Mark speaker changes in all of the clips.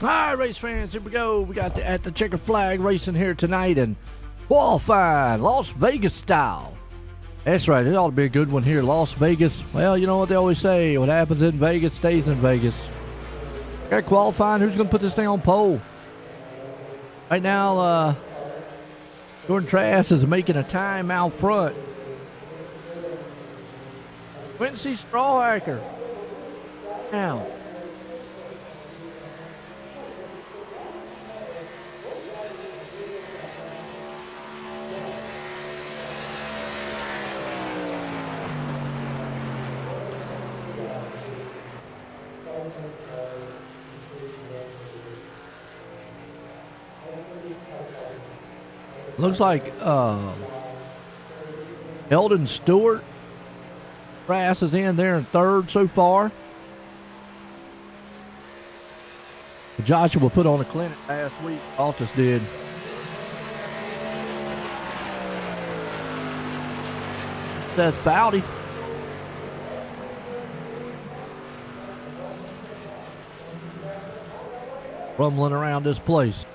Speaker 1: All right, race fans, here we go. We got the At The Checkered flag racing here tonight and qualifying Las Vegas style. That's right, it ought to be a good one here, Las Vegas. Well, you know what they always say, what happens in Vegas stays in Vegas. Got qualifying, who's going to put this thing on pole? Right now, Jordan Trask is making a time out front. Quincy Strawhacker. Now. Looks like Eldon Stewart Brass is in there in third so far. Joshua put on a clinic last week. Altus did. That's Foudy. Rumbling around this place.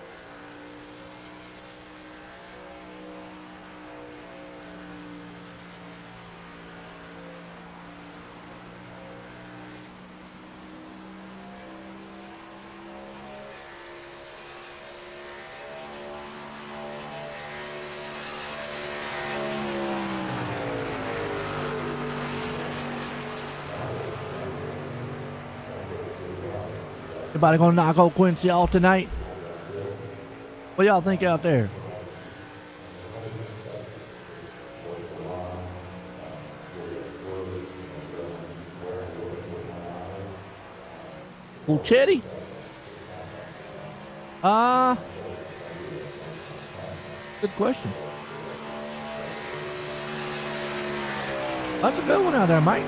Speaker 1: Anybody gonna knock old Quincy off tonight? What y'all think out there? Pulchetti? Good question. That's a good one out there, Mike.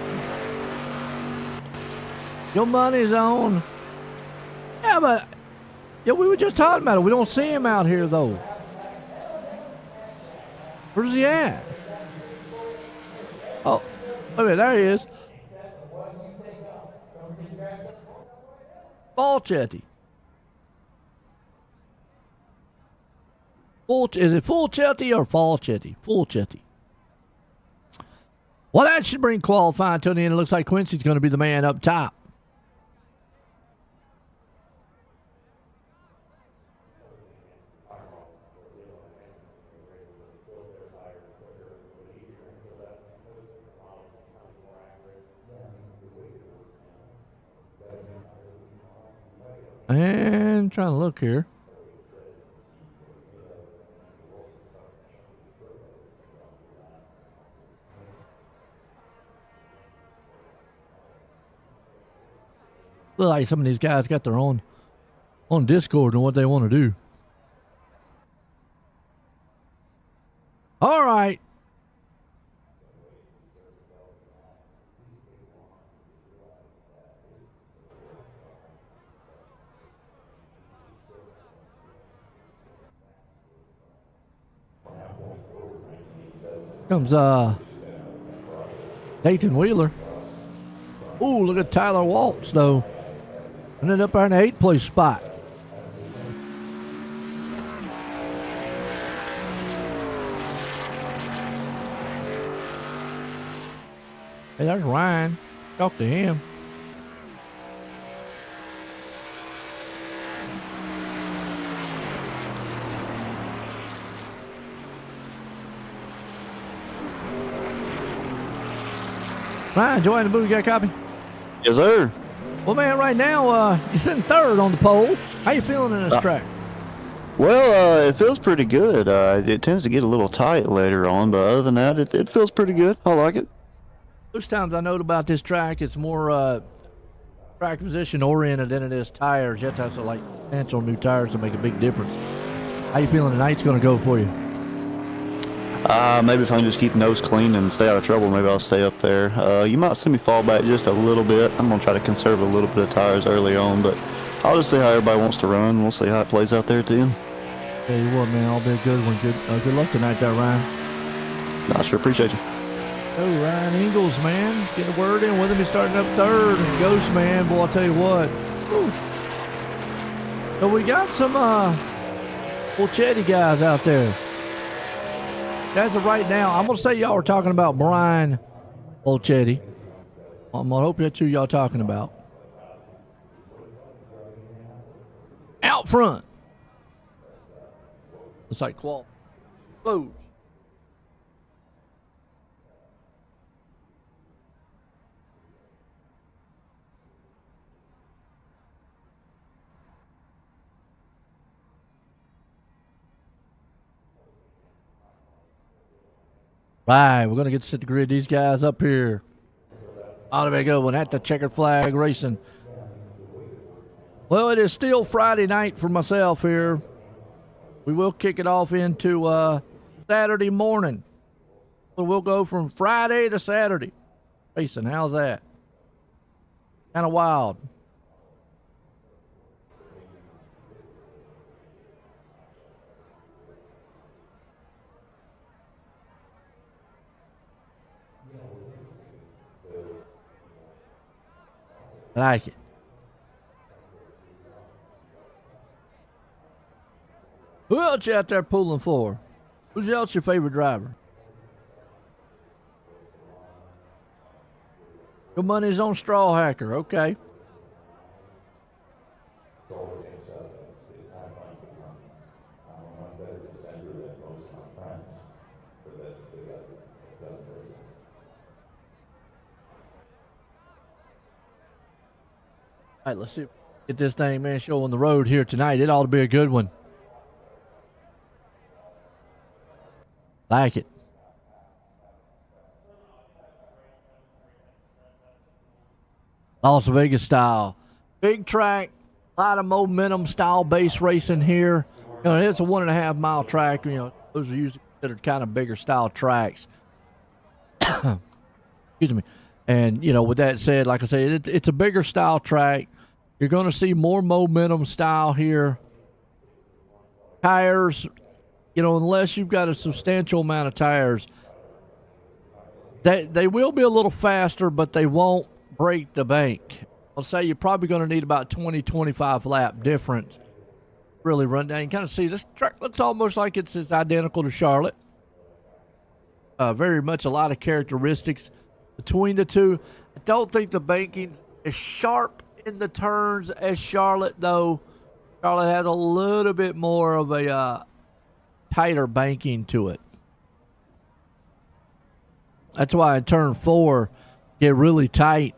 Speaker 1: Your money's on. Yeah, but yeah, we were just talking about it. We don't see him out here though. Where's he at? Oh, okay, there he is. Falchetti. Is it Fulchetti or Falchetti? Fulchetti. Well, that should bring qualifying to the end. It looks like Quincy's going to be the man up top. And trying to look here. Look like some of these guys got their own on Discord and what they want to do. All right. Comes Nathan Wheeler. Ooh, look at Tyler Waltz though. Ended up there in the 8th place spot. Hey, there's Ryan. Talk to him. Ryan, join the booth. You got a copy?
Speaker 2: Yes, sir.
Speaker 1: Well, man, right now, you're sitting third on the pole. How you feeling in this track?
Speaker 2: Well, it feels pretty good. It tends to get a little tight later on, but other than that, it feels pretty good. I like it.
Speaker 1: Most times I note about this track, it's more track position oriented than it is tires. You have to have some, like, substantial new tires to make a big difference. How you feeling tonight's going to go for you?
Speaker 2: Maybe if I can just keep nose clean and stay out of trouble, maybe I'll stay up there. You might see me fall back just a little bit. I'm going to try to conserve a little bit of tires early on, but I'll just see how everybody wants to run. We'll see how it plays out there at the end.
Speaker 1: Tell you what, man, I'll be a good one. Good luck tonight there, Ryan.
Speaker 2: I sure appreciate you.
Speaker 1: Oh, Ryan Ingalls, man. Get a word in with him. He's starting up third. And Ghost, man, boy, I'll tell you what. Woo. So we got some Fulchetti guys out there. As of right now, I'm going to say y'all were talking about Brian Fulchetti. I'm going to hope that's who y'all talking about. Out front. Looks like Qual. Close. Right, we're going to get to set the grid. These guys up here. Oh, there we go. At the checkered flag racing. Well, it is still Friday night for myself here. We will kick it off into Saturday morning. So we'll go from Friday to Saturday racing. How's that? Kind of wild. I like it. Who else you out there pulling for? Who's else your favorite driver? Your money's on Straw Hacker. Okay. All right, let's see. Get this thing, man, show on the road here tonight. It ought to be a good one. Like it. Las Vegas style. Big track, a lot of momentum style base racing here. You know, it's a 1.5 mile track. You know, those are usually considered kind of bigger style tracks. Excuse me. And, you know, with that said, like I said, it's a bigger style track. You're going to see more momentum style here. Tires, you know, unless you've got a substantial amount of tires, they will be a little faster, but they won't break the bank. I'll say you're probably going to need about 20-25 lap difference. Really run down. You kind of see this track looks almost like it's identical to Charlotte. Very much a lot of characteristics between the two. I don't think the banking's as sharp in the turns as Charlotte, though. Charlotte has a little bit more of a tighter banking to it. That's why in turn 4, get really tight.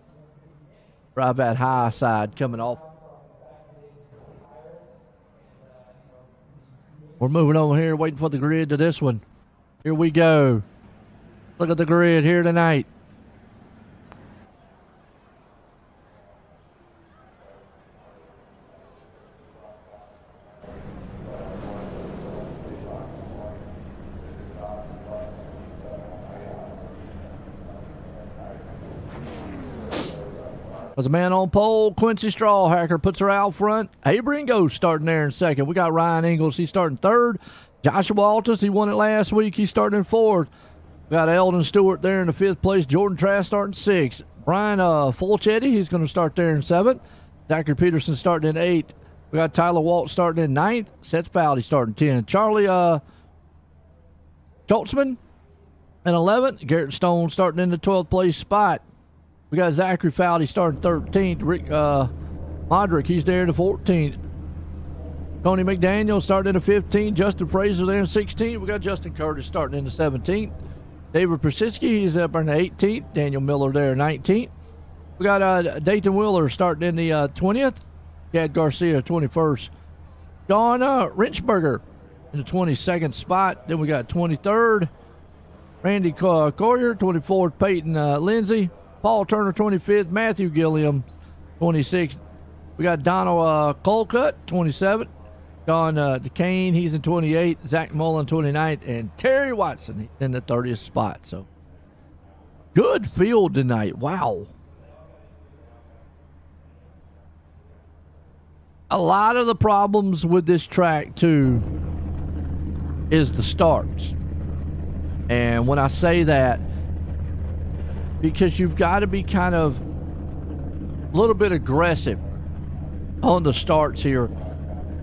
Speaker 1: Drive that high side coming off. We're moving on here, waiting for the grid to this one. Here we go. Look at the grid here tonight. As a man on pole, Quincy Strawhacker puts her out front. Abringo starting there in second. We got Ryan Ingalls. He's starting third. Joshua Altus, he won it last week. He's starting in fourth. We got Eldon Stewart there in the 5th place. Jordan Trask starting 6th. Brian Fulchetti, he's going to start there in 7th. Zachary Peterson starting in 8th. We got Tyler Walt starting in 9th. Seth Fowley starting 10th. Charlie Schultzman in 11th. Garrett Stone starting in the 12th place spot. We got Zachary Fowley starting 13th. Rick Modrick, he's there in the 14th. Tony McDaniel starting in the 15th. Justin Fraser there in 16th. We got Justin Curtis starting in the 17th. David Persisky, he's up in the 18th. Daniel Miller there 19th. We got Dayton Wheeler starting in the 20th. Chad Garcia 21st. Don Rinchberger in the 22nd spot. Then we got 23rd. Randy Coyer, 24th. Peyton Lindsay. Paul Turner, 25th. Matthew Gilliam, 26th. We got Donald Colcutt, 27th. Don DeCane, he's in 28th. Zach Mullen, 29th. And Terry Watson in the 30th spot. So, good field tonight. Wow. A lot of the problems with this track, too, is the starts. And when I say that, because you've got to be kind of a little bit aggressive on the starts here.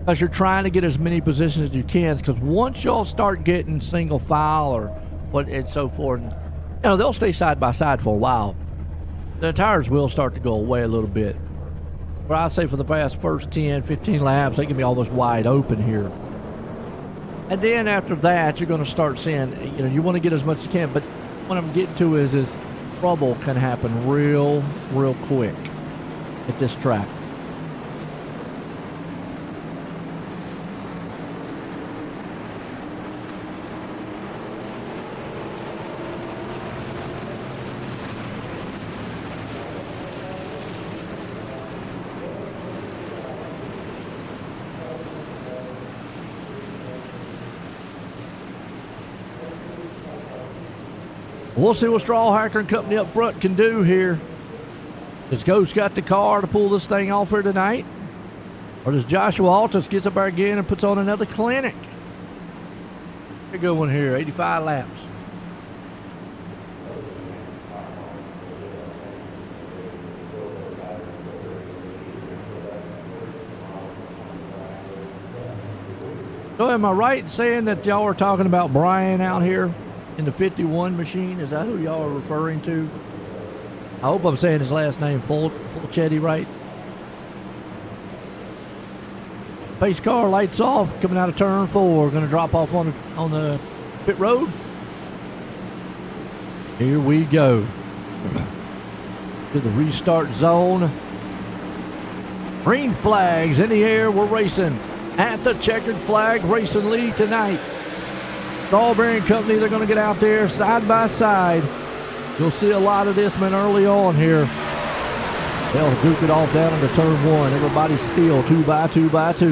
Speaker 1: because you're trying to get as many positions as you can. Because once y'all start getting single file or what and so forth, you know, they'll stay side by side for a while. The tires will start to go away a little bit. But I say for the first 10, 15 laps, they can be almost wide open here. And then after that, you're going to start seeing, you know, you want to get as much as you can. But what I'm getting to is trouble can happen real quick at this track. We'll see what Strawhacker and company up front can do here. Has Ghost got the car to pull this thing off here tonight? Or does Joshua Altus gets up there again and puts on another clinic? A good one here, 85 laps. So am I right in saying that y'all are talking about Brian out here in the 51 machine? Is that who y'all are referring to? I hope I'm saying his last name Fulchetti right. Pace car lights off, coming out of turn 4. Going to drop off on the pit road. Here we go to the restart zone. Green flags in the air. We're racing at the Checkered Flag Racing League tonight. Strawberry and company, they're going to get out there side by side. You'll see a lot of this, man, early on here. They'll duke it off down into turn 1. Everybody's still 2 by 2 by 2.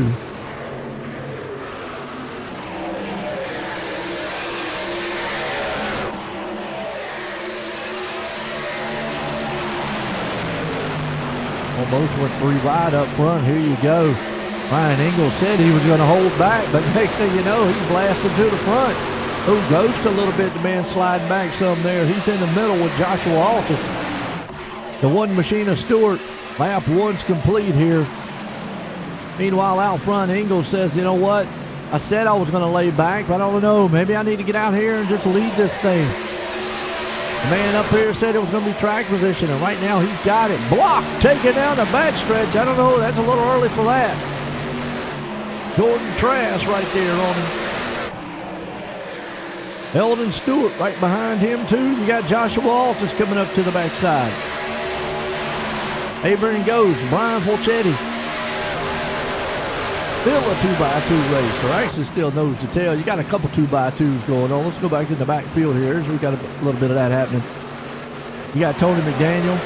Speaker 1: Almost went 3 wide up front. Here you go. Ryan Ingalls said he was going to hold back, but next thing you know, he's blasting to the front. Oh, Ghost a little bit, the man sliding back some there. He's in the middle with Joshua Altus. The one machine of Stewart. Lap 1's complete here. Meanwhile, out front, Ingalls says, you know what? I said I was going to lay back, but I don't know. Maybe I need to get out here and just lead this thing. The man up here said it was going to be track position, and right now he's got it. Blocked, taken down the backstretch. I don't know. That's a little early for that. Jordan Trask right there on him. Eldon Stewart right behind him, too. You got Joshua Altus coming up to the backside. Abraham goes. Brian Fulchetti. Still a 2 by 2 race, or actually still nose to tail. You got a couple 2 by 2s going on. Let's go back in the backfield here. We got a little bit of that happening. You got Tony McDaniel.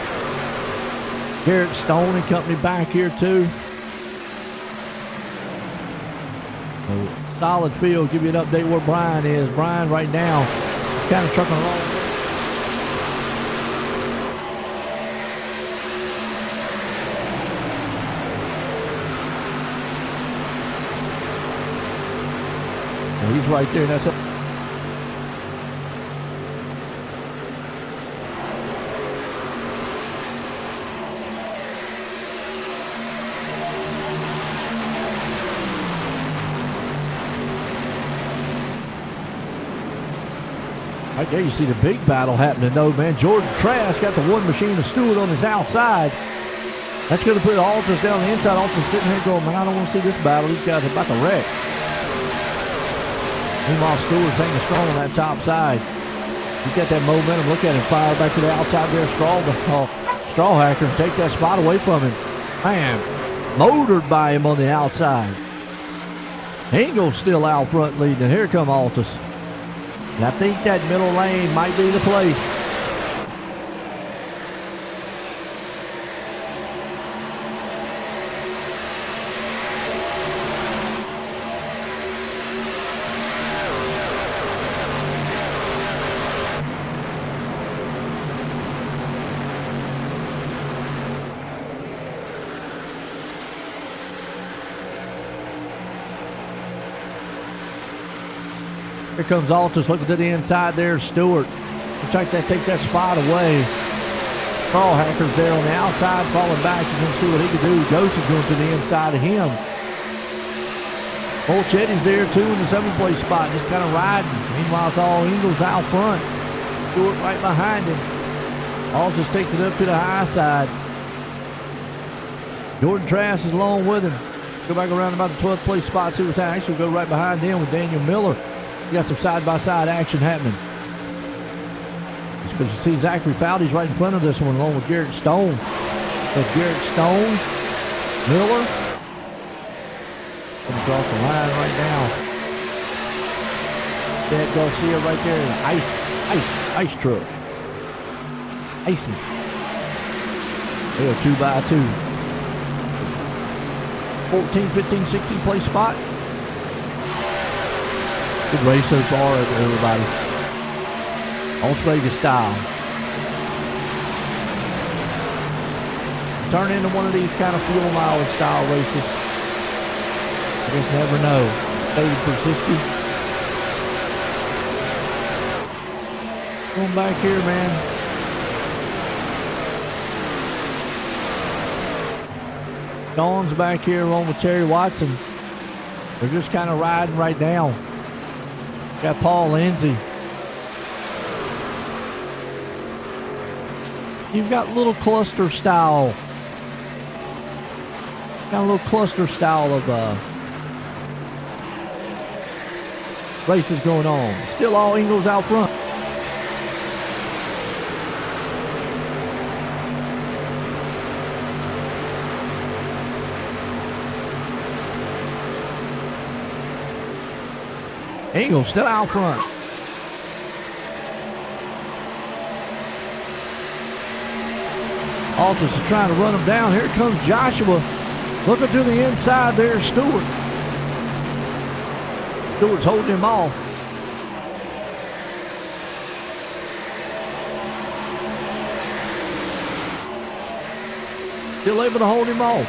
Speaker 1: Garrett Stone and company back here, too. Solid field. Give you an update where Brian is. Brian right now is kind of trucking along. And he's right there. That's up. Right there, you see the big battle happening, though, man. Jordan Trask got the one machine of Stewart on his outside. That's going to put Altus down the inside. Altus sitting here going, man, I don't want to see this battle. These guys are about to wreck. Meanwhile, Stewart's hanging strong on that top side. He's got that momentum. Look at him fire back to the outside there. Strawhacker and take that spot away from him. Man, motored by him on the outside. Ingalls still out front leading. And here come Altus. And I think that middle lane might be the place. Here comes Altus looking to the inside there. Stewart. Take that spot away. Strawhacker's there on the outside, falling back. You can see what he can do. Ghost is going to the inside of him. Old Chetty's there too in the 7th place spot, just kind of riding. Meanwhile, it's all Ingles out front. Stewart right behind him. All just takes it up to the high side. Jordan Trask is along with him. Go back around about the 12th place spot. See what's happening. Actually, go right behind them with Daniel Miller. You got some side-by-side action happening. Because you see Zachary Fowdy's right in front of this one along with Garrett Stone. That's Garrett Stone, Miller. Coming across the line right now. Chad Garcia right there in the ice truck. Icing. They go 2 by 2. 14, 15, 16 place spot. Good race so far, everybody. Las Vegas style. Turn into one of these kind of fuel mileage style races. You just never know. Stay persistent. Going back here, man. Dawn's back here along with Terry Watson. They're just kind of riding right now. Got Paul Lindsay. You've got little cluster style. Got a little cluster style of races going on. Still all Ingles out front. Ingles still out front. Altus is trying to run him down. Here comes Joshua. Looking to the inside there, Stewart. Stewart's holding him off. Still able to hold him off.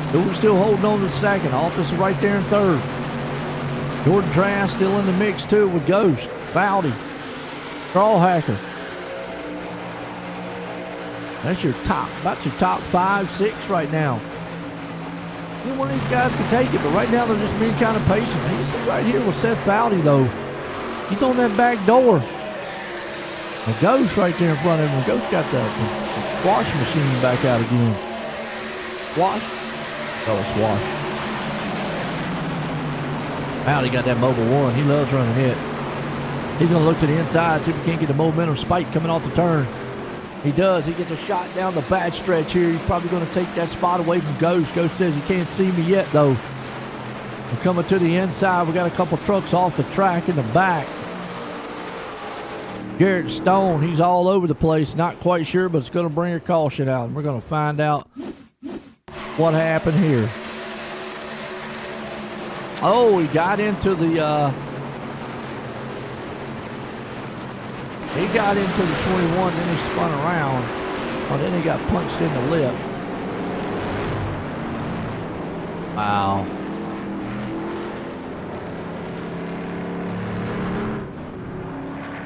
Speaker 1: Stewart's still holding on to second. Altus is right there in third. Jordan Trask still in the mix too with Ghost, Fowdy, Strawhacker. That's your top, about your top 5, 6 right now. Either one of these guys can take it, but right now they're just being kind of patient. And you see right here with Seth Fowdy though, he's on that back door. And Ghost right there in front of him. Ghost got the wash machine back out again. Wash? Oh, it's wash. Fowdy got that Mobile 1. He loves running it. He's going to look to the inside, see if he can't get the momentum spike coming off the turn. He does. He gets a shot down the back stretch here. He's probably going to take that spot away from Ghost. Ghost says he can't see me yet, though. We're coming to the inside. We got a couple trucks off the track in the back. Garrett Stone, he's all over the place. Not quite sure, but it's going to bring a caution out. And we're going to find out what happened here. Oh, he got into the... He got into the 21, then he spun around. Oh, then he got punched in the lip. Wow.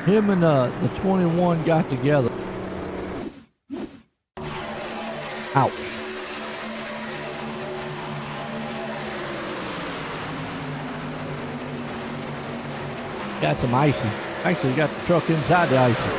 Speaker 1: Him and the 21 got together. Ouch. Got some icing. Actually, got the truck inside the icing.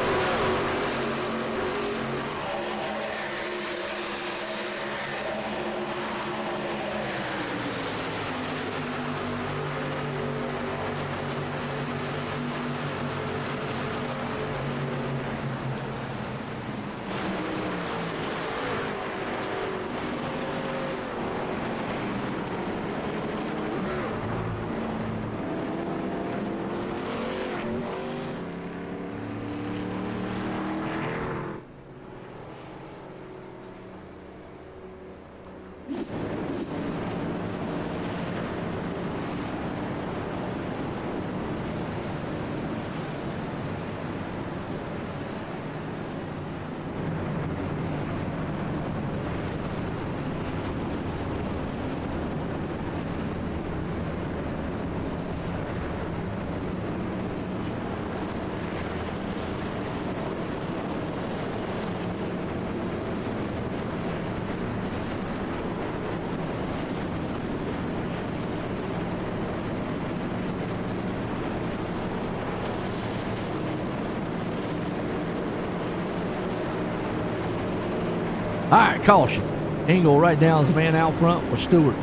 Speaker 1: All right, caution. Engel right now is the man out front with Stewart.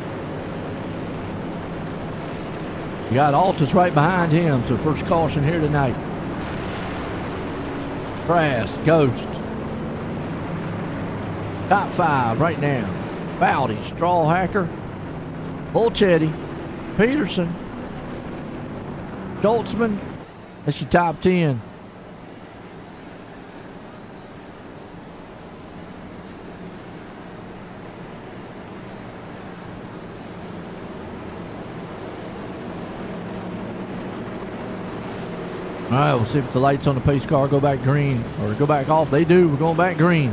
Speaker 1: You got Altus right behind him, so first caution here tonight. Brass, Ghost. Top 5 right now. Bowdy, Strawhacker, Bulchetti, Peterson, Schultzman. That's your top 10. All right, we'll see if the lights on the pace car go back green or go back off. They do. We're going back green.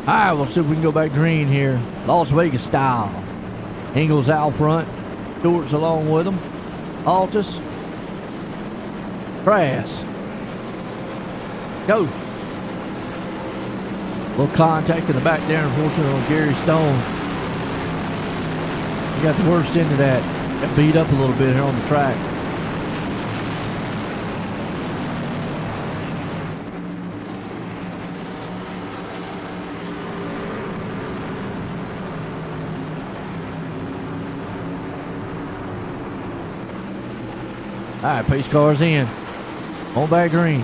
Speaker 1: All right, we'll see if we can go back green here. Las Vegas style. Engel's out front. Stewart's along with him. Altus. Brass. Ghost. A little contact in the back there, unfortunately, on Gary Stone. He got the worst end of that. Got beat up a little bit here on the track. All right, pace car's in. On back green.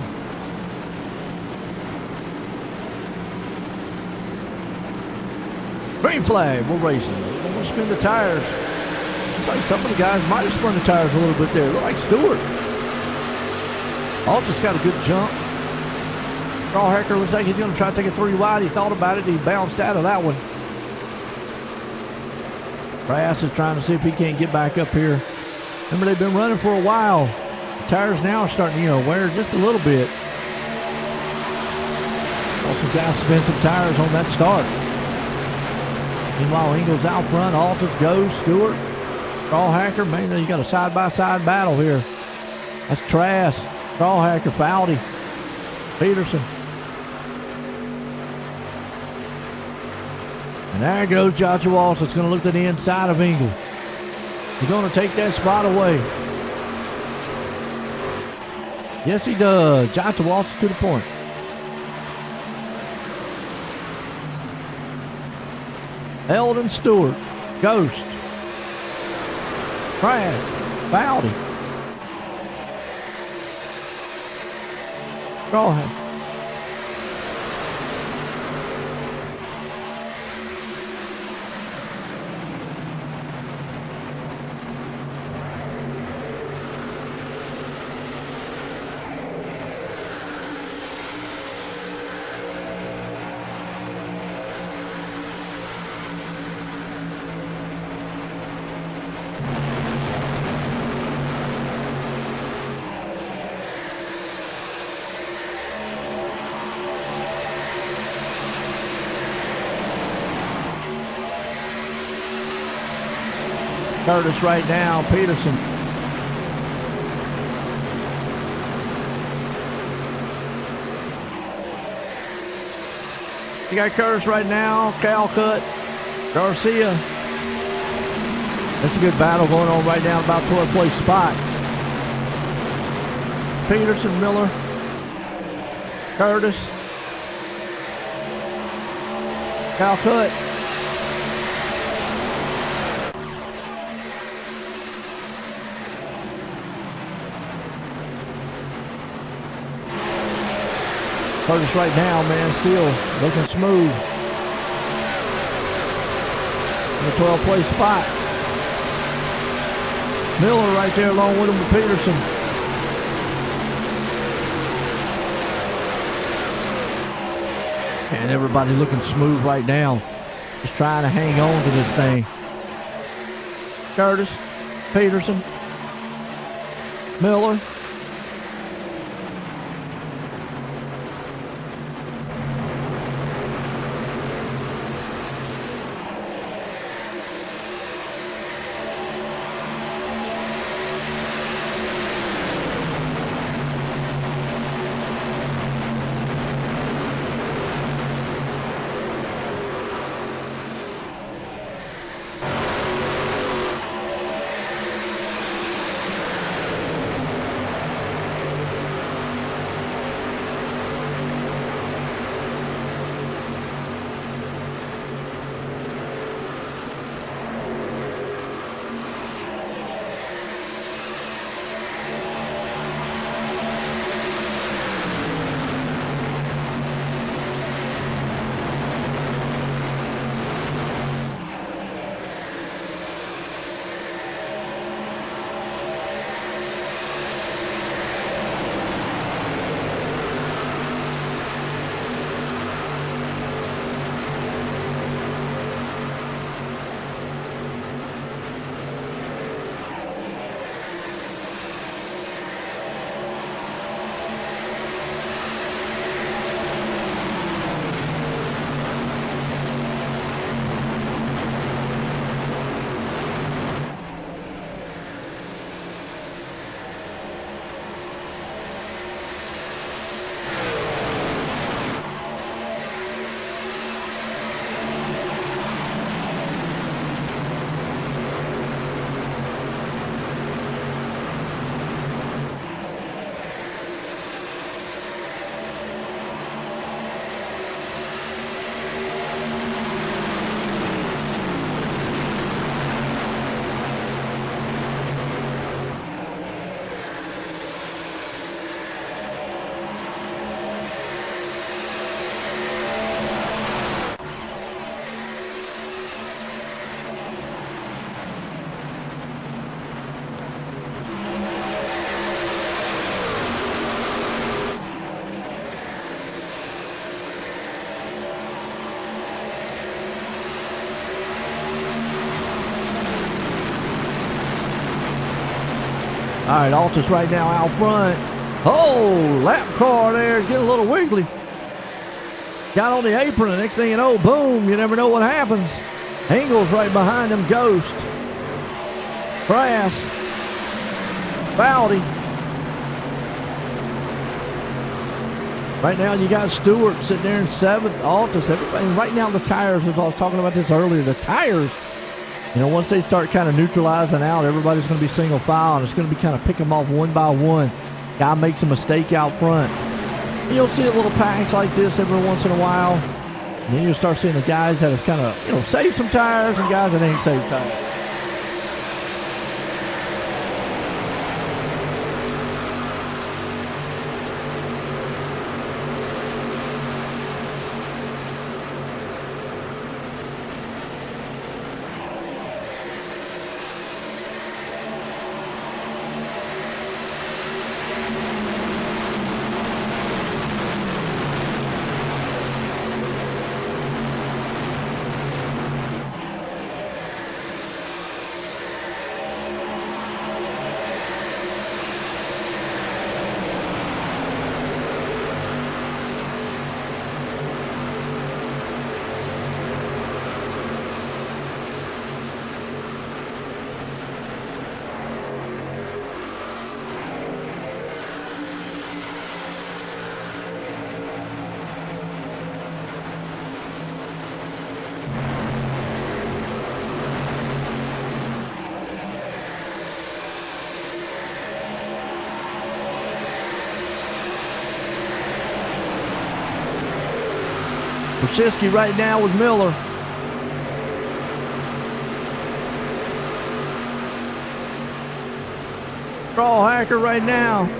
Speaker 1: Green flag, we're racing. We're going to spin the tires. Looks like some of the guys might have spun the tires a little bit there. Look like Stewart. Altus got a good jump. Strawhacker looks like he's going to try to take a 3 wide. He thought about it. He bounced out of that one. Brass is trying to see if he can't get back up here. Remember, they've been running for a while. The tires now are starting to, wear just a little bit. Also, guys spin some tires on that start. Meanwhile, Engel's out front. Altus goes. Stewart. Strawhacker. Man, you got a side-by-side battle here. That's Trask. Strawhacker. Foudy. Peterson. And there goes Joshua Walsh. It's going to look to the inside of Engel. He's going to take that spot away. Yes, he does. Joshua Walsh to the point. Eldon Stewart. Ghost. Crash. Bowdy. Strawhacker. Curtis right now, Peterson. You got Curtis right now, Calcutt, Garcia. That's a good battle going on right now, about 12th place spot. Peterson, Miller, Curtis, Calcutt. Curtis right now, man, still looking smooth. In the 12th place spot. Miller right there along with him with Peterson. And everybody looking smooth right now. Just trying to hang on to this thing. Curtis, Peterson, Miller, All right, Altus right now out front. Oh, lap car there, getting a little wiggly. Got on the apron, the next thing you know, boom, you never know what happens. Engel's right behind him, Ghost. Brass. Bowdy. Right now you got Stewart sitting there in 7th, Altus. Everybody, right now the tires, as I was talking about this earlier, the tires, you know, once they start kind of neutralizing out, everybody's going to be single file, and it's going to be kind of pick them off one by one. Guy makes a mistake out front. And you'll see a little packs like this every once in a while. And then you'll start seeing the guys that have kind of, you know, saved some tires and guys that ain't saved tires. Brzezinski right now with Miller. Straw Hacker right now.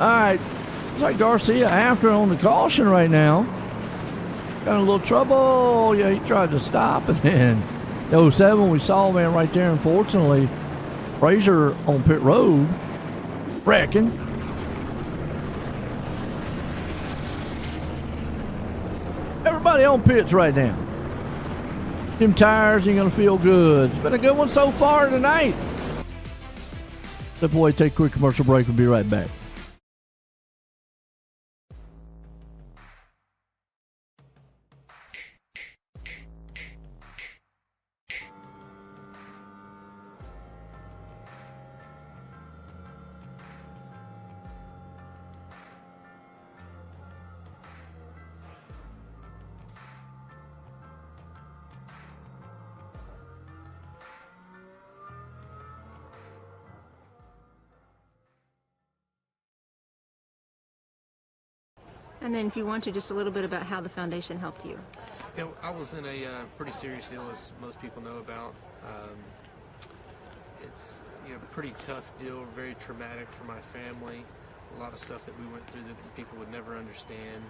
Speaker 1: All right, looks like Garcia after on the caution right now. Got in a little trouble. Yeah, he tried to stop, and then the 07 we saw, man, right there. Unfortunately, Frazier on pit road wrecking. Everybody on pits right now. Them tires ain't gonna feel good. It's been a good one so far tonight. Step away, take a quick commercial break. We'll be right back.
Speaker 3: And then if you want to, just a little bit about how the foundation helped you.
Speaker 4: You know, I was in a pretty serious deal, as most people know about. It's a pretty tough deal, very traumatic for my family. A lot of stuff that we went through that people would never understand.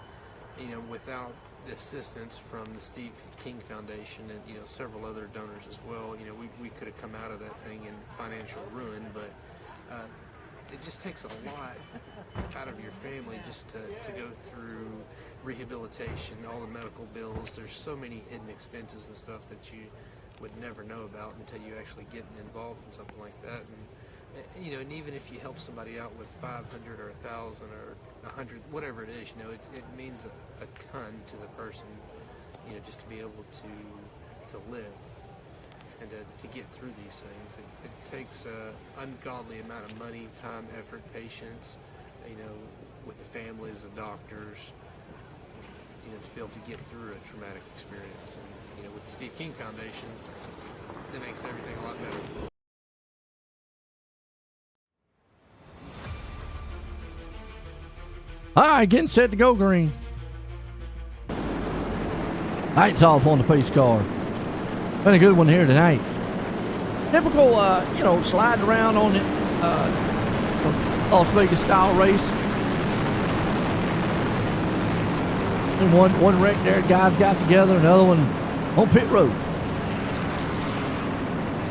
Speaker 4: You know, without the assistance from the Steve King Foundation and several other donors as well, we could have come out of that thing in financial ruin. But it just takes a lot out of your family just to go through rehabilitation, all the medical bills. There's so many hidden expenses and stuff that you would never know about until you actually get involved in something like that. And you know, and even if you help somebody out with 500 or 1,000 or 100, whatever it is, you know, it means a ton to the person, you know, just to be able to live and to get through these things. It takes an ungodly amount of money, time, effort, patience, you know, with the families, the doctors, you know, to be able to get through a traumatic experience. And, you know, with the Steve King Foundation, that makes everything a lot better.
Speaker 1: All right, getting set to go green. Lights off on the pace car. Been a good one here tonight. Typical, you know, sliding around on it, Las Vegas style race. And one wreck there, guys got together, another one on pit road.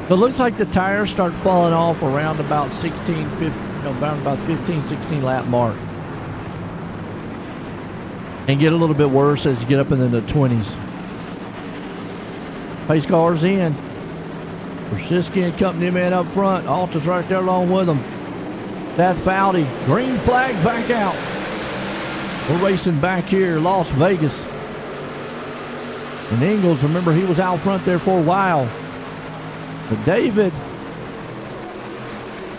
Speaker 1: But it looks like the tires start falling off around about 16, 15, around about 15, 16 lap mark. And get a little bit worse as you get up into the 20s. Pace car's in. Brzezinski and company man up front. Alta's right there along with them. Seth Foudy, green flag back out. We're racing back here, Las Vegas. And Ingles, remember he was out front there for a while. But David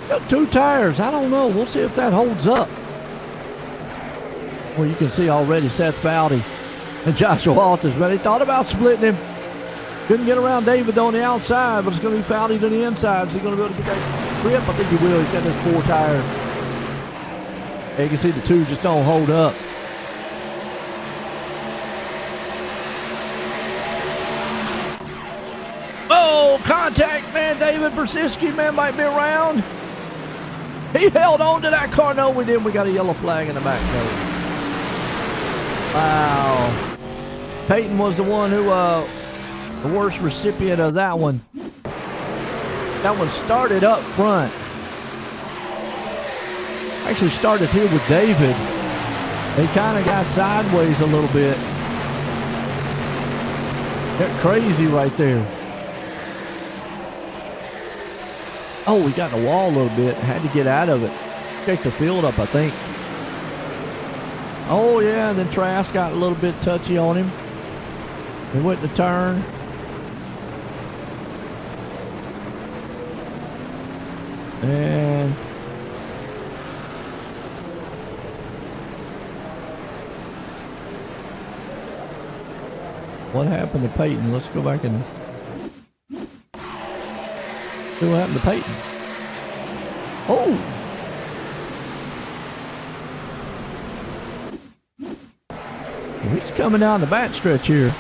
Speaker 1: got 2 tires. I don't know. We'll see if that holds up. Well, you can see already Seth Foudy and Joshua Altus, but they thought about splitting him. Couldn't get around David on the outside, but it's going to be Foudy to the inside. So he's going to be able to get that grip. I think he will. He's got those 4 tires. And you can see the 2 just don't hold up. Oh, contact, man. David Brzezinski, man, might be around. He held on to that car. No, we didn't. We got a yellow flag in the back, though. Wow. Peyton was the one who, the worst recipient of that one. That one started up front. Actually started here with David. They kind of got sideways a little bit. Got crazy right there. Oh, we got in the wall a little bit. Had to get out of it. Check the field up, I think. Oh, yeah, and then Trask got a little bit touchy on him. He went to turn. And what happened to Peyton? Let's go back and see what happened to Peyton. Oh! He's coming down the back stretch here.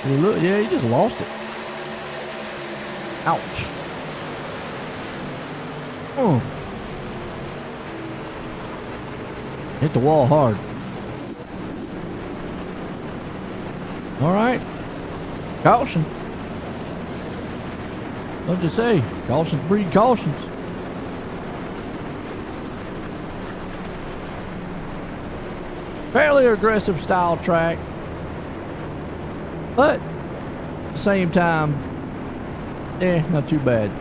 Speaker 1: Look, yeah, he just lost it. Ouch. Oh. Hit the wall hard. All right. Caution. What'd you say? Cautions breed cautions. Fairly aggressive style track. But at the same time, not too bad.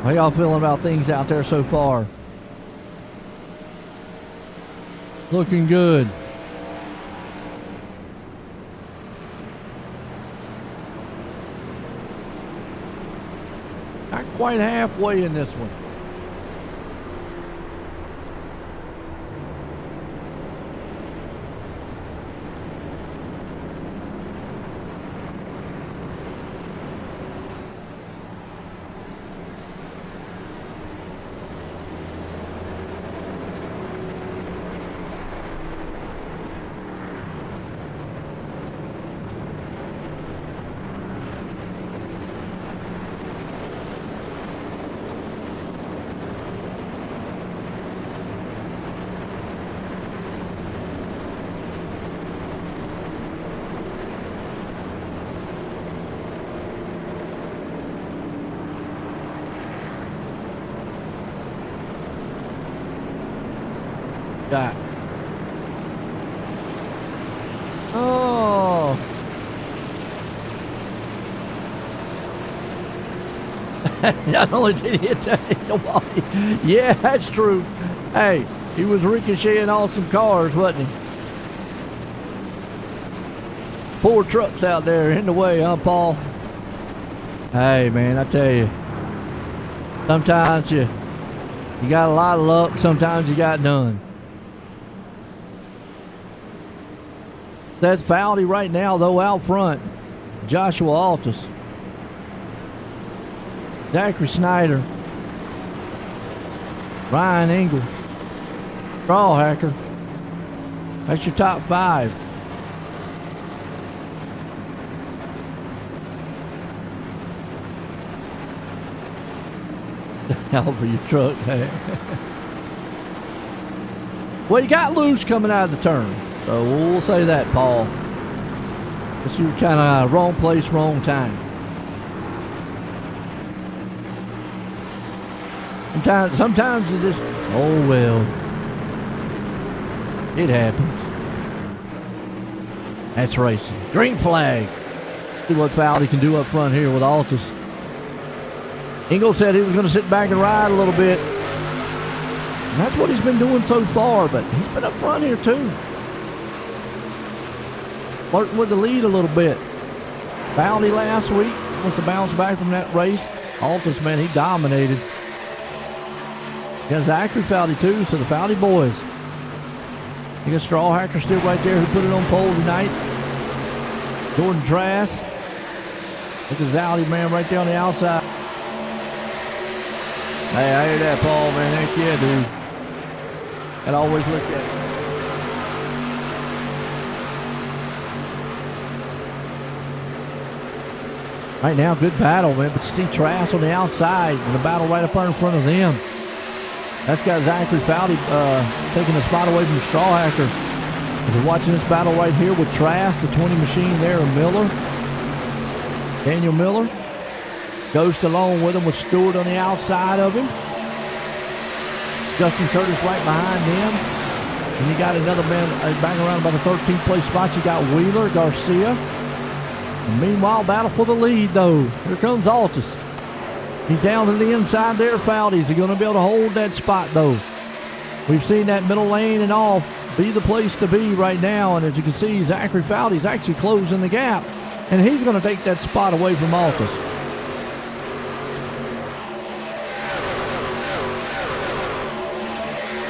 Speaker 1: How y'all feeling about things out there so far? Looking good. Not quite halfway in this one. Got. Oh. Not only did he hit that in the wall. Yeah, that's true. Hey, he was ricocheting on some cars, wasn't he? Poor trucks out there in the way, huh, Paul? Hey, man, I tell you, sometimes you got a lot of luck, sometimes you got none. That's Foudy right now, though, out front. Joshua Altus. Zachary Snyder. Ryan Engel. Strawhacker. That's your top 5. Hell for your truck. Well, you got loose coming out of the turn. So we'll say that, Paul. Guess you were kind of wrong place, wrong time. Sometimes you just, oh well. It happens. That's racing. Green flag. See what Foudy can do up front here with Altus. Engel said he was going to sit back and ride a little bit. And that's what he's been doing so far, but he's been up front here too. Flirting with the lead a little bit. Foudy last week wants to bounce back from that race. Altus, man, he dominated. Got Zachary Foudy too, so the Foudy boys. You got Strawhacker still right there who put it on pole tonight. Jordan Trask. Look at Zowdy, man, right there on the outside. Hey, I hear that, Paul, man. Heck yeah, dude. Gotta always look at it. Right now, good battle, man. But you see Trask on the outside and the battle right up there in front of them. That's got Zachary Foudy taking the spot away from Strawhacker. If you're watching this battle right here with Trask, the 20 machine there, and Miller. Daniel Miller. Ghost along with him with Stewart on the outside of him. Justin Curtis right behind him. And you got another man back around about the 13th place spot. You got Wheeler, Garcia. And meanwhile, battle for the lead, though. Here comes Altus. He's down to the inside there, Foudy. Is he going to be able to hold that spot, though? We've seen that middle lane and off be the place to be right now. And as you can see, Zachary Foudy's actually closing the gap. And he's going to take that spot away from Altus.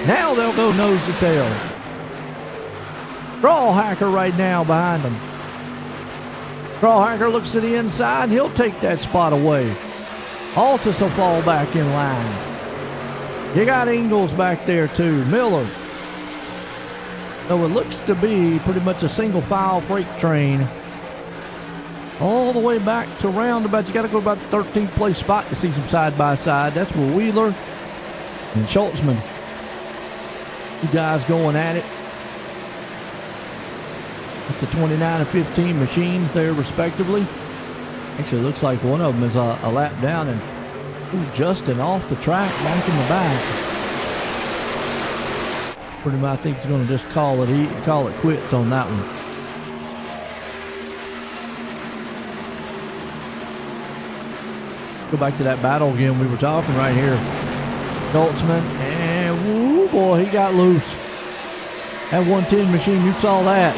Speaker 1: Now they'll go nose to tail. Strawhacker right now behind them. Strawhacker looks to the inside. He'll take that spot away. Altus will fall back in line. You got Ingles back there too. Miller. So it looks to be pretty much a single file freight train. All the way back to roundabout. You got to go about the 13th place spot to see some side by side. That's where Wheeler and Schultzman. You guys going at it. It's the 29 and 15 machines there respectively. Actually, it looks like one of them is a lap down and Justin off the track back in the back. Pretty much, I think he's going to just call it quits on that one. Go back to that battle again we were talking right here. Schultzman, and woo boy, he got loose. That 110 machine, you saw that.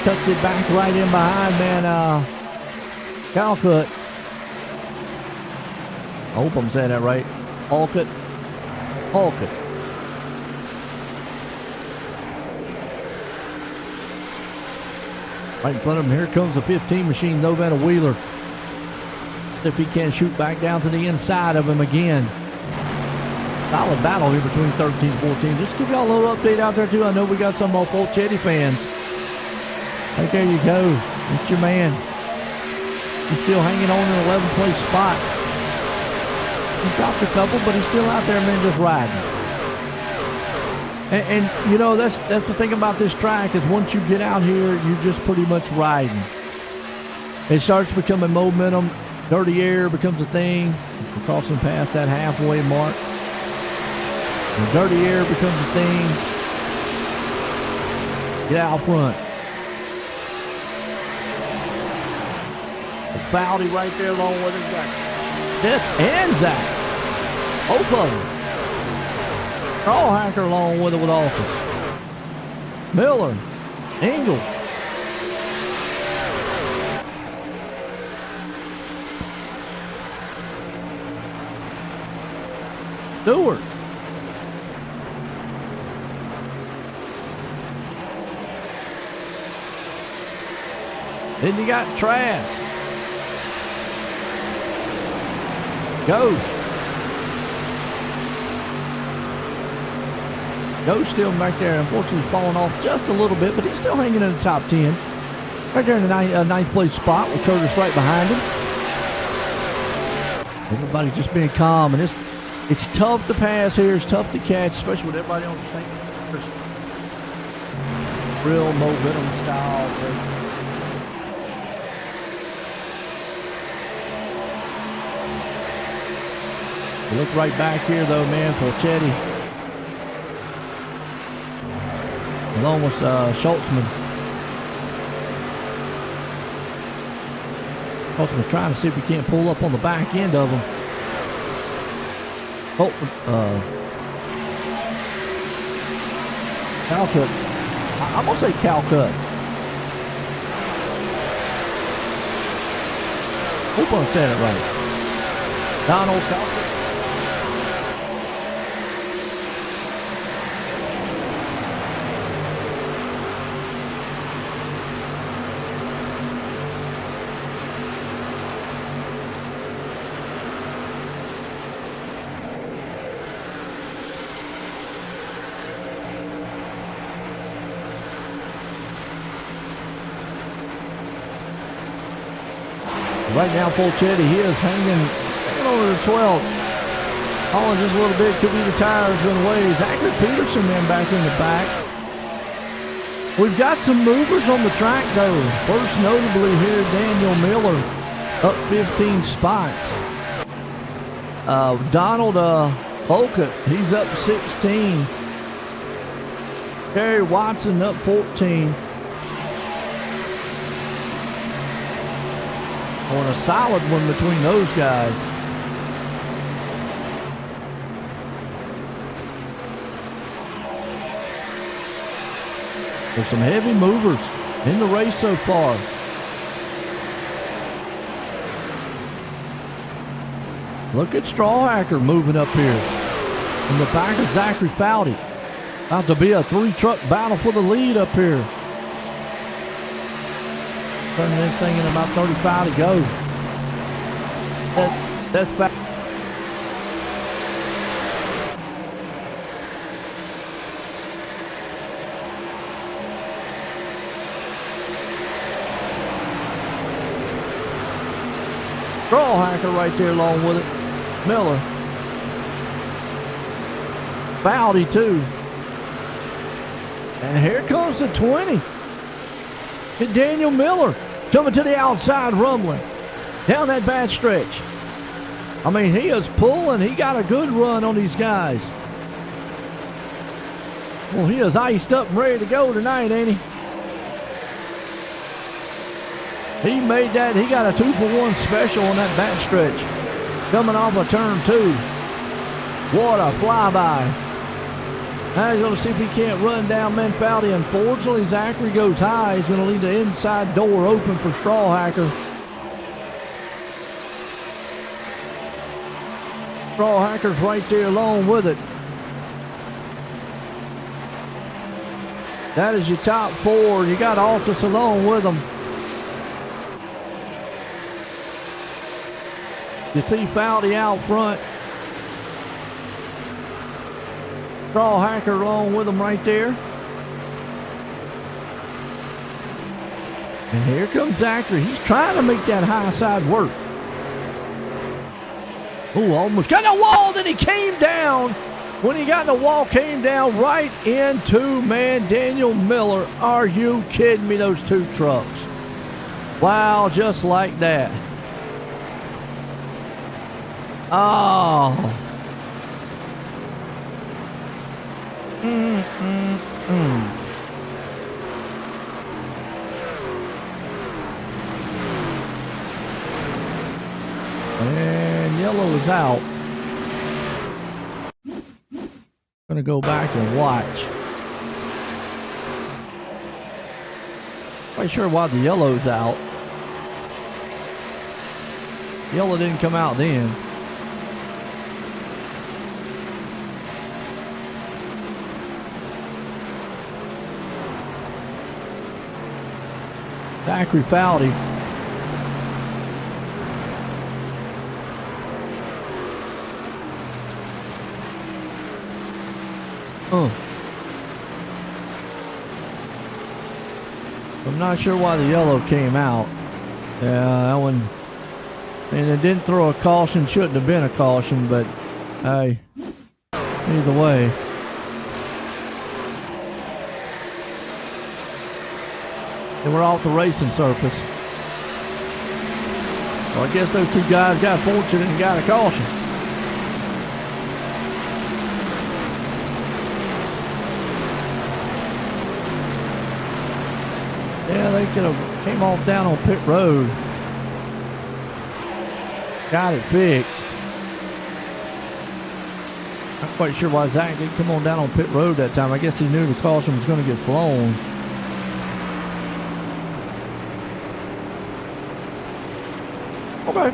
Speaker 1: Tucked it back right in behind, man, Calcutt. I hope I'm saying that right. Alcutt. Right in front of him, here comes the 15 machine, Novena Wheeler. If he can't shoot back down to the inside of him again. Solid battle here between 13 and 14. Just give y'all a little update out there too. I know we got some more Full Chetty fans. Right there you go. It's your man. He's still hanging on in 11th place spot. He dropped a couple, but he's still out there, man, just riding. And you know, that's the thing about this track is once you get out here, you're just pretty much riding. It starts becoming momentum. Dirty air becomes a thing. We're crossing past that halfway mark. The dirty air becomes a thing. Get out front. Foudy right there along with him. Death and Zach. Both of them. Strawhacker along with it with Altus. Miller. Engel. Stewart. Then you got Trask. Ghost. Ghost still back there. Unfortunately, falling off just a little bit, but he's still hanging in the top 10. Right there in the ninth place spot with Curtis right behind him. Everybody just being calm, and it's tough to pass here. It's tough to catch, especially with everybody on the same. Real momentum style race. You look right back here, though, man, for Chetty. Along with Schultzman. Schultzman's trying to see if he can't pull up on the back end of him. Calcut. I'm going to say Calcut. Hope I'm saying it right. Donald Calcut. Right now, Fulchetti, he is hanging over the 12th. Falling just a little bit, could be the tires going away. Zachary Peterson, man, back in the back. We've got some movers on the track, though. First notably here, Daniel Miller, up 15 spots. Donald Colquitt, he's up 16. Terry Watson up 14. On a solid one between those guys. There's some heavy movers in the race so far. Look at Strawhacker moving up here in the back of Zachary Foudy. About to be a 3-truck battle for the lead up here. Turning this thing in about 35 to go. That's fast. Strawhacker right there along with it. Miller. Foudy too. And here comes the 20. And Daniel Miller coming to the outside, rumbling down that bad stretch. I mean, he is pulling. He got a good run on these guys. Well, he is iced up and ready to go tonight, ain't he? He made that. He got a 2-for-1 special on that back stretch. Coming off of turn 2. What a flyby. Now he's going to see if he can't run down Manfaldi. Unfortunately, Zachary goes high. He's going to leave the inside door open for Strawhacker. Strawhacker's right there along with it. That is your top 4. You got Altus along with them. You see Foudy out front. Strawhacker along with him right there. And here comes Zachary. He's trying to make that high side work. Oh, almost got the wall. Then he came down. When he got the wall, came down right into, man, Daniel Miller. Are you kidding me? Those 2 trucks. Wow, just like that. Oh. And yellow is out. Gonna go back and watch. Quite sure why the yellow's out. Yellow didn't come out then. Zachary Foudy. I'm not sure why the yellow came out. Yeah, that one. And it didn't throw a caution. Shouldn't have been a caution, but hey, either way. They were off the racing surface. Well, I guess those two guys got fortunate and got a caution. Yeah, they could have came off down on pit road. Got it fixed. Not quite sure why Zach didn't come on down on pit road that time. I guess he knew the caution was going to get flown. Okay.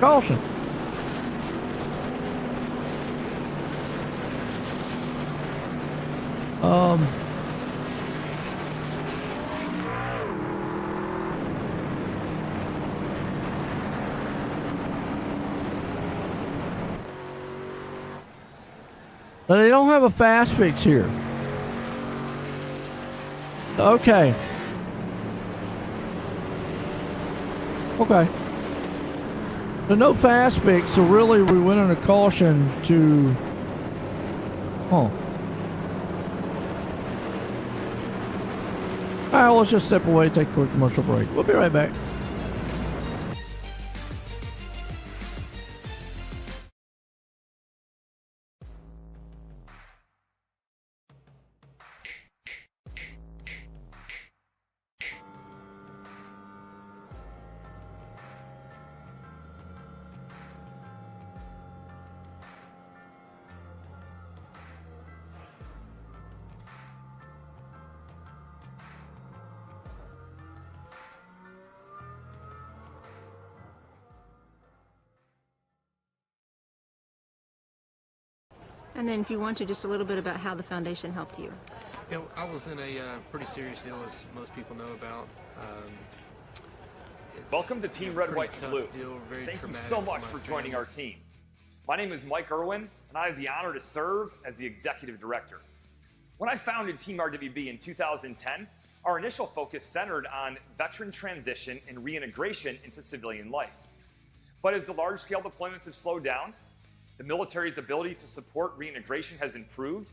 Speaker 1: Caution. But they don't have a fast fix here. Okay. Okay. So no fast fix, so really we went on a caution to... All right, let's just step away, take a quick commercial break. We'll be right back.
Speaker 3: And then if you want to, just a little bit about how the foundation helped you.
Speaker 4: You know, I was in a pretty serious deal, as most people know about.
Speaker 5: Welcome to Team Red, White, and Blue.
Speaker 4: Thank
Speaker 5: you so much for joining our team. My name is Mike Irwin, and I have the honor to serve as the Executive Director. When I founded Team RWB in 2010, our initial focus centered on veteran transition and reintegration into civilian life. But as the large-scale deployments have slowed down, the military's ability to support reintegration has improved.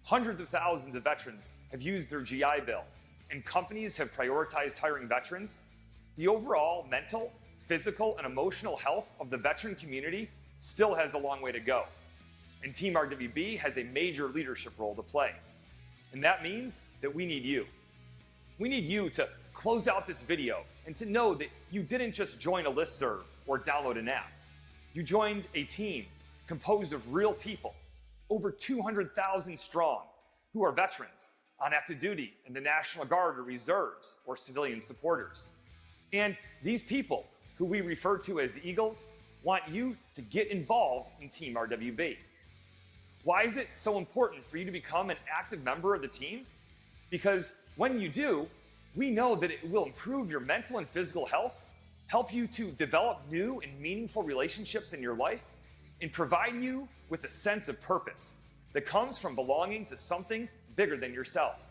Speaker 5: Hundreds of thousands of veterans have used their GI Bill, and companies have prioritized hiring veterans. The overall mental, physical, and emotional health of the veteran community still has a long way to go. And Team RWB has a major leadership role to play. And that means that we need you. We need you to close out this video and to know that you didn't just join a listserv or download an app. You joined a team composed of real people, over 200,000 strong, who are veterans on active duty in the National Guard or reserves or civilian supporters. And these people, who we refer to as Eagles, want you to get involved in Team RWB. Why is it so important for you to become an active member of the team? Because when you do, we know that it will improve your mental and physical health, help you to develop new and meaningful relationships in your life, and provide you with a sense of purpose that comes from belonging to something bigger than yourself.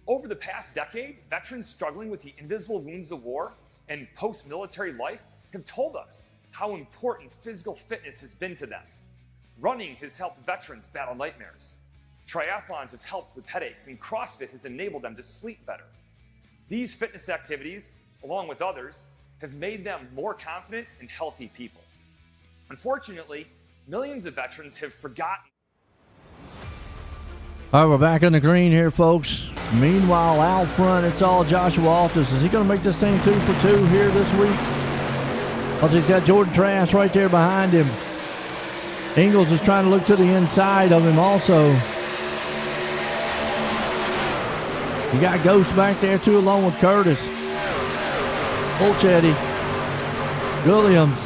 Speaker 5: Over the past decade, veterans struggling with the invisible wounds of war and post-military life have told us how important physical fitness has been to them. Running has helped veterans battle nightmares. Triathlons have helped with headaches, and CrossFit has enabled them to sleep better. These fitness activities, along with others, have made them more confident and healthy people. Unfortunately, millions of veterans have forgotten.
Speaker 1: All right, we're back on the green here, folks. Meanwhile, out front, it's all Joshua Altus. Is he going to make this thing 2 for 2 here this week? Because he's got Jordan Trask right there behind him. Ingles is trying to look to the inside of him also. You got Ghost back there, too, along with Curtis. Fulchetti. Williams.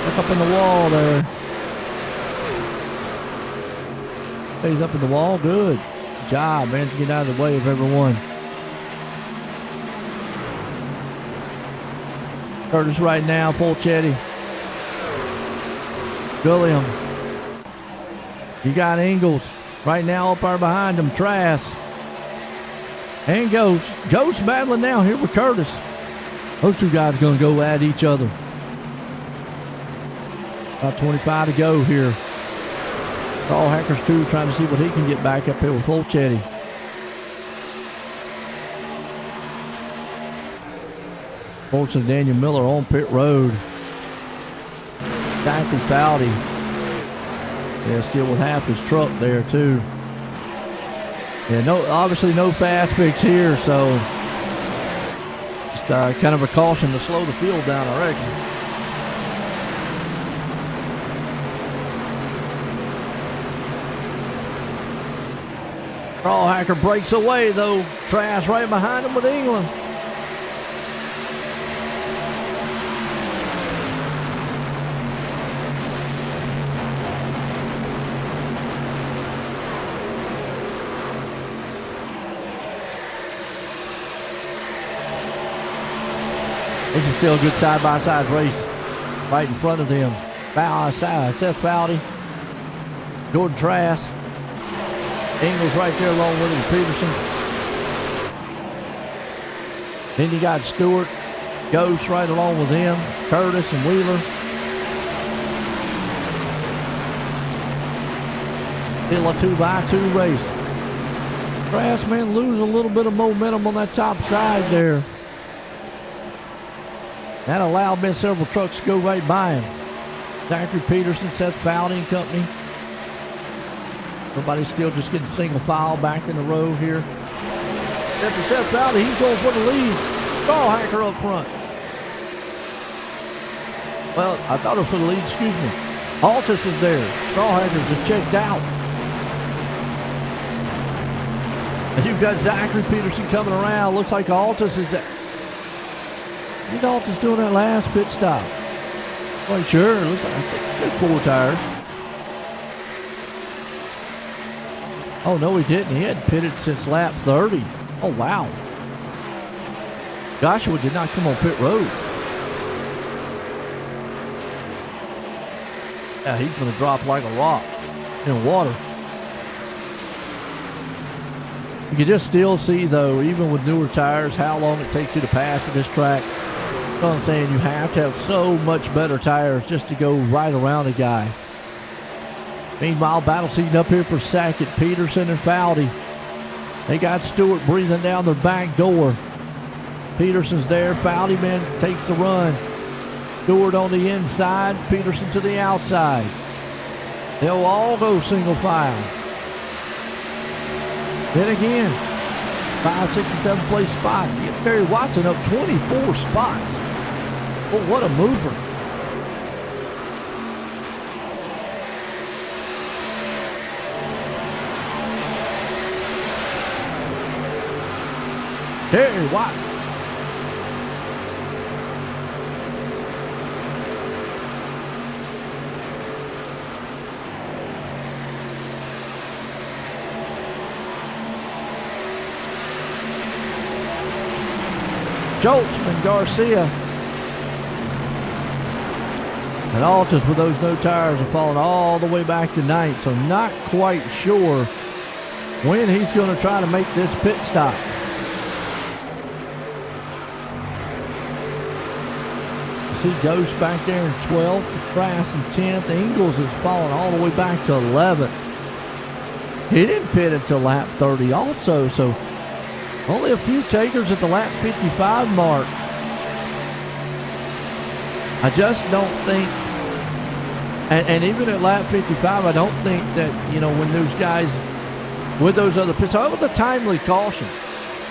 Speaker 1: Look up in the wall there. He's up in the wall. Good job, man, to get out of the way of everyone. Curtis right now, Fulchetti. William. You got Ingles right now up there behind him. Trask. And Ghost. Ghost battling now here with Curtis. Those two guys are going to go at each other. About 25 to go here. Carl Hackers, too, trying to see what he can get back up here with Fulchetti. Folks and Daniel Miller on pit road. Zachary Foudy. Yeah, still with half his truck there, too. Yeah, obviously no fast fix here, so just kind of a caution to slow the field down, I reckon. Carl Hacker breaks away, though. Trask right behind him with England. This is still a good side-by-side race right in front of them. Seth Foudy, Jordan Trask, Ingles right there along with him, Peterson. Then you got Stewart, Ghost right along with him, Curtis and Wheeler. Still a 2x2 race. Trask, man, lose a little bit of momentum on that top side there. That allowed Ben several trucks to go right by him. Zachary Peterson, Seth Foudy and company. Everybody's still just getting single file back in the row here. Except for Seth Foudy, he's going for the lead. Carl Hacker up front. Well, I thought it was for the lead, excuse me. Altus is there. Carl Hacker's just checked out. And you've got Zachary Peterson coming around. Looks like Altus is at. You know Altus doing that last pit stop. Quite sure. Looks like just 4 tires. Oh, no, he didn't. He hadn't pitted since lap 30. Oh, wow. Joshua did not come on pit road. Yeah, he's going to drop like a rock in water. You can just still see, though, even with newer tires, how long it takes you to pass at this track. You know what I'm saying? You have to have so much better tires just to go right around a guy. Meanwhile, battle scene up here for second. Peterson and Foudy. They got Stewart breathing down their back door. Peterson's there. Foudy, man, takes the run. Stewart on the inside. Peterson to the outside. They'll all go single file. Then again, 5, 6, and 7th place spot. Get Barry Watson up 24 spots. Oh, what a mover. Terry Watson. Joltzman, Garcia, and Altus with those no tires are falling all the way back to 9th, so not quite sure when he's going to try to make this pit stop. You see Ghost back there in 12th, Trask in 10th, Ingles is falling all the way back to 11th. He didn't pit until lap 30 also, so only a few takers at the lap 55 mark. I just don't think And even at lap 55, I don't think that, when those guys with those other pits, so it was a timely caution.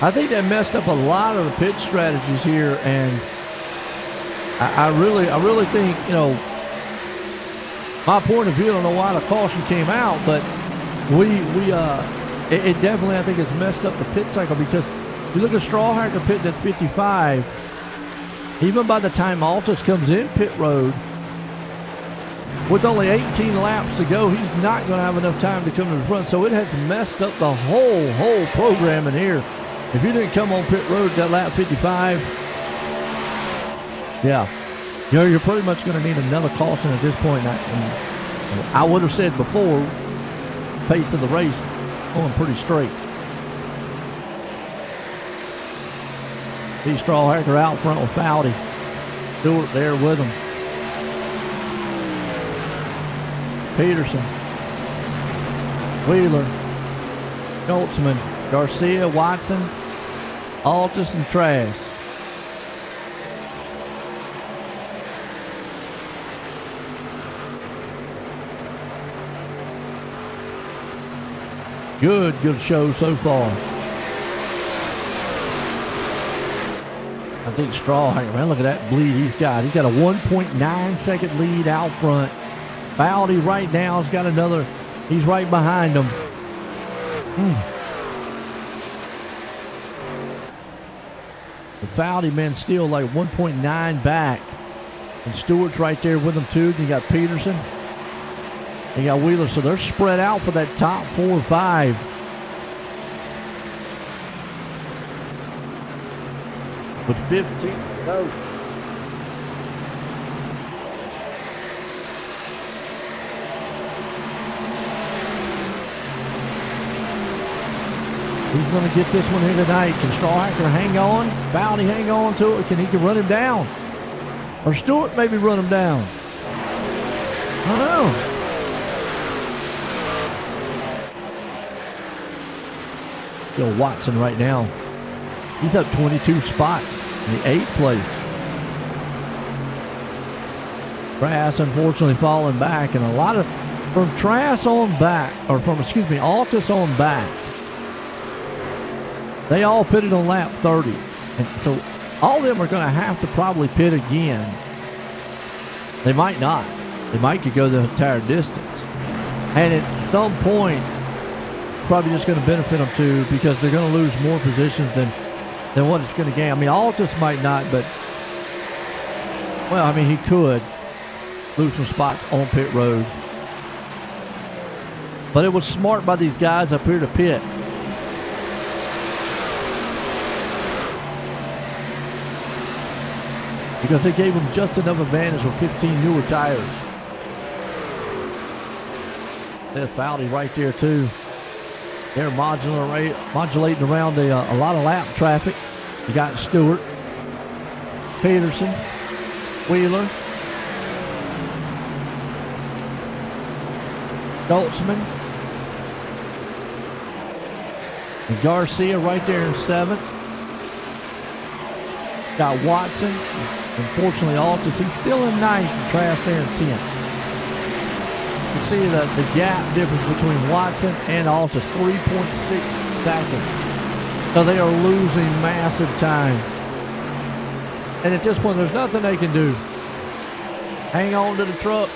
Speaker 1: I think they messed up a lot of the pit strategies here, and I really think, my point of view, I don't know why the caution came out, but it definitely, I think, has messed up the pit cycle, because you look at Strawhacker pitting at 55, even by the time Altus comes in pit road, with only 18 laps to go, he's not going to have enough time to come to the front. So it has messed up the whole program in here. If you didn't come on pit road at that lap 55, yeah, you're pretty much going to need another caution at this point. And I would have said before, pace of the race going pretty straight. See Strawhacker out front with Foudy. Stewart there with him. Peterson, Wheeler, Schultzman, Garcia, Watson, Altus, and Trask. Good show so far. I think Strawhanger, man, look at that bleed he's got. He's got a 1.9 second lead out front. Foudy right now has got another. He's right behind him. The Foudy, man, still like 1.9 back. And Stewart's right there with him, too. You got Peterson. You got Wheeler. So they're spread out for that top 4 or 5. With 15 to go. Who's going to get this one here tonight? Can Strawhacker hang on? Foudy hang on to it? Can he run him down? Or Stewart maybe run him down? I don't know. Bill Watson right now. He's up 22 spots in the 8th place. Trask unfortunately falling back, and a lot of from Trask on back, or from Altus on back. They all pitted on lap 30. And so all of them are going to have to probably pit again. They might not. They might could go the entire distance. And at some point, probably just going to benefit them too, because they're going to lose more positions than what it's going to gain. I mean, Altus might not, but, well, I mean, he could lose some spots on pit road. But it was smart by these guys up here to pit. Because they gave them just enough advantage with 15 newer tires. There's Foudy right there too. They're modulating around a lot of lap traffic. You got Stewart, Peterson, Wheeler, Goldsman, and Garcia right there in 7th. Got Watson. Unfortunately, Altus, he's still in 9th, and Trask there in 10th. You see the gap difference between Watson and Altus, 3.6 seconds. So they are losing massive time. And at this point, there's nothing they can do. Hang on to the trucks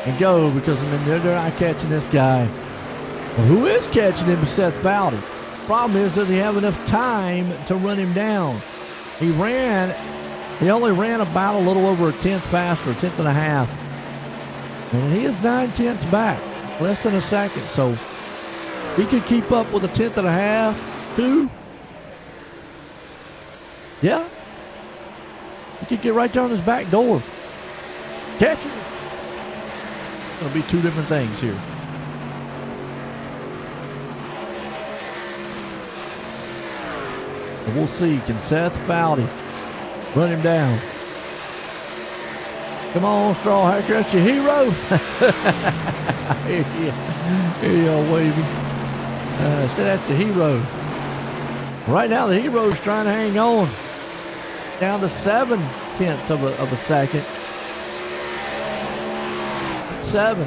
Speaker 1: and go, because I mean, they're not catching this guy. Well, who is catching him is Seth Foudy. Problem is, does he have enough time to run him down? He only ran about a little over a tenth faster, a tenth and a half. And he is 9/10 back, less than a second. So he could keep up with a tenth and a half, 2. Yeah. He could get right down his back door. Catch him. It's going to be 2 different things here. And we'll see. Can Seth Foudy run him down? Come on, Strawhacker, that's your hero. Here you go, wavy. So that's the hero. Right now, the hero's trying to hang on. Down to 7/10 of a second. 27.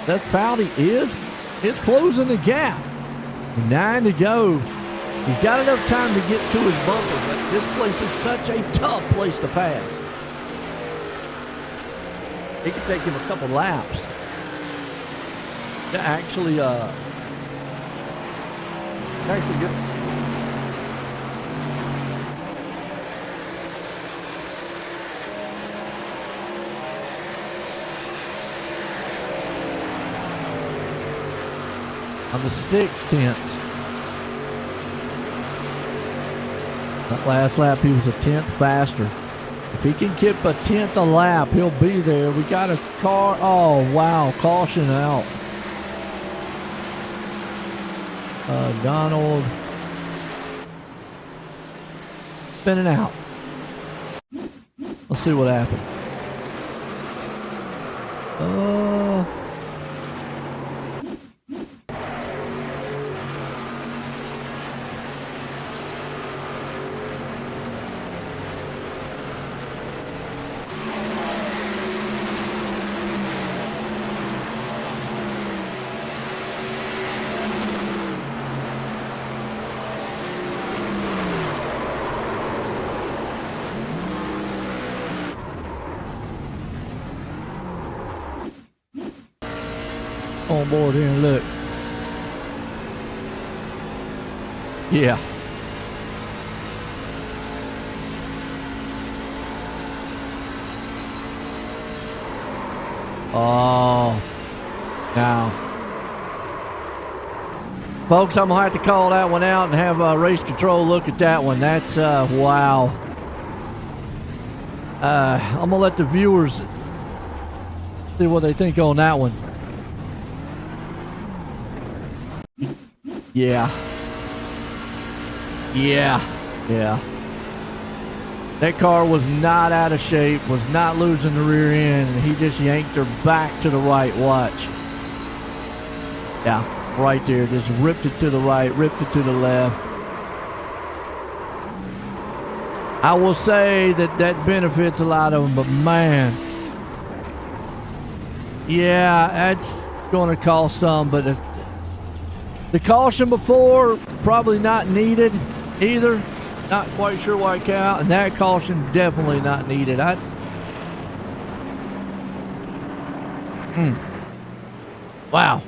Speaker 1: That Foudy is closing the gap. 9 to go. He's got enough time to get to his bumper, but this place is such a tough place to pass. It could take him a couple laps to actually get. On the 6/10. That last lap, he was a 10th faster. If he can keep a 10th a lap, he'll be there. We got a car. Oh, wow. Caution out. Donald spinning out. Let's see what happened. On board here and look. Yeah. Oh. Now. Folks, I'm going to have to call that one out and have race control look at that one. That's, wow. I'm going to let the viewers see what they think on that one. Yeah. That car was not out of shape, was not losing the rear end, and he just yanked her back to the right. Watch. Yeah, right there. Just ripped it to the right, ripped it to the left. I will say that benefits a lot of them, but man. Yeah, that's going to cost some, but the caution before, probably not needed either. Not quite sure why it came out. And that caution, definitely not needed. Wow.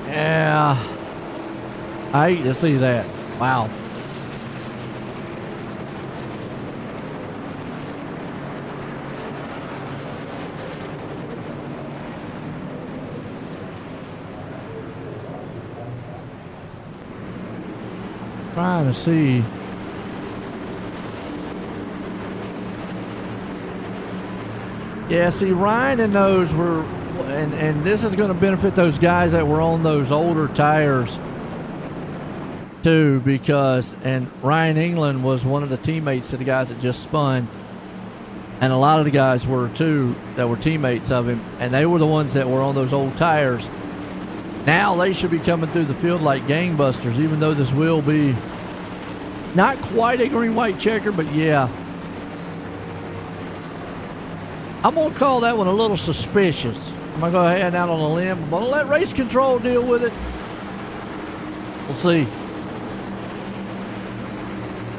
Speaker 1: Yeah. I hate to see that. Wow. Trying to see. Yeah, see, Ryan and those were, and this is going to benefit those guys that were on those older tires too, because, and Ryan England was one of the teammates of the guys that just spun, and a lot of the guys were too, that were teammates of him, and they were the ones that were on those old tires. Now they should be coming through the field like gangbusters, even though this will be not quite a green-white checker, but yeah. I'm going to call that one a little suspicious. I'm going to go ahead out on a limb. I'm going to let race control deal with it. We'll see.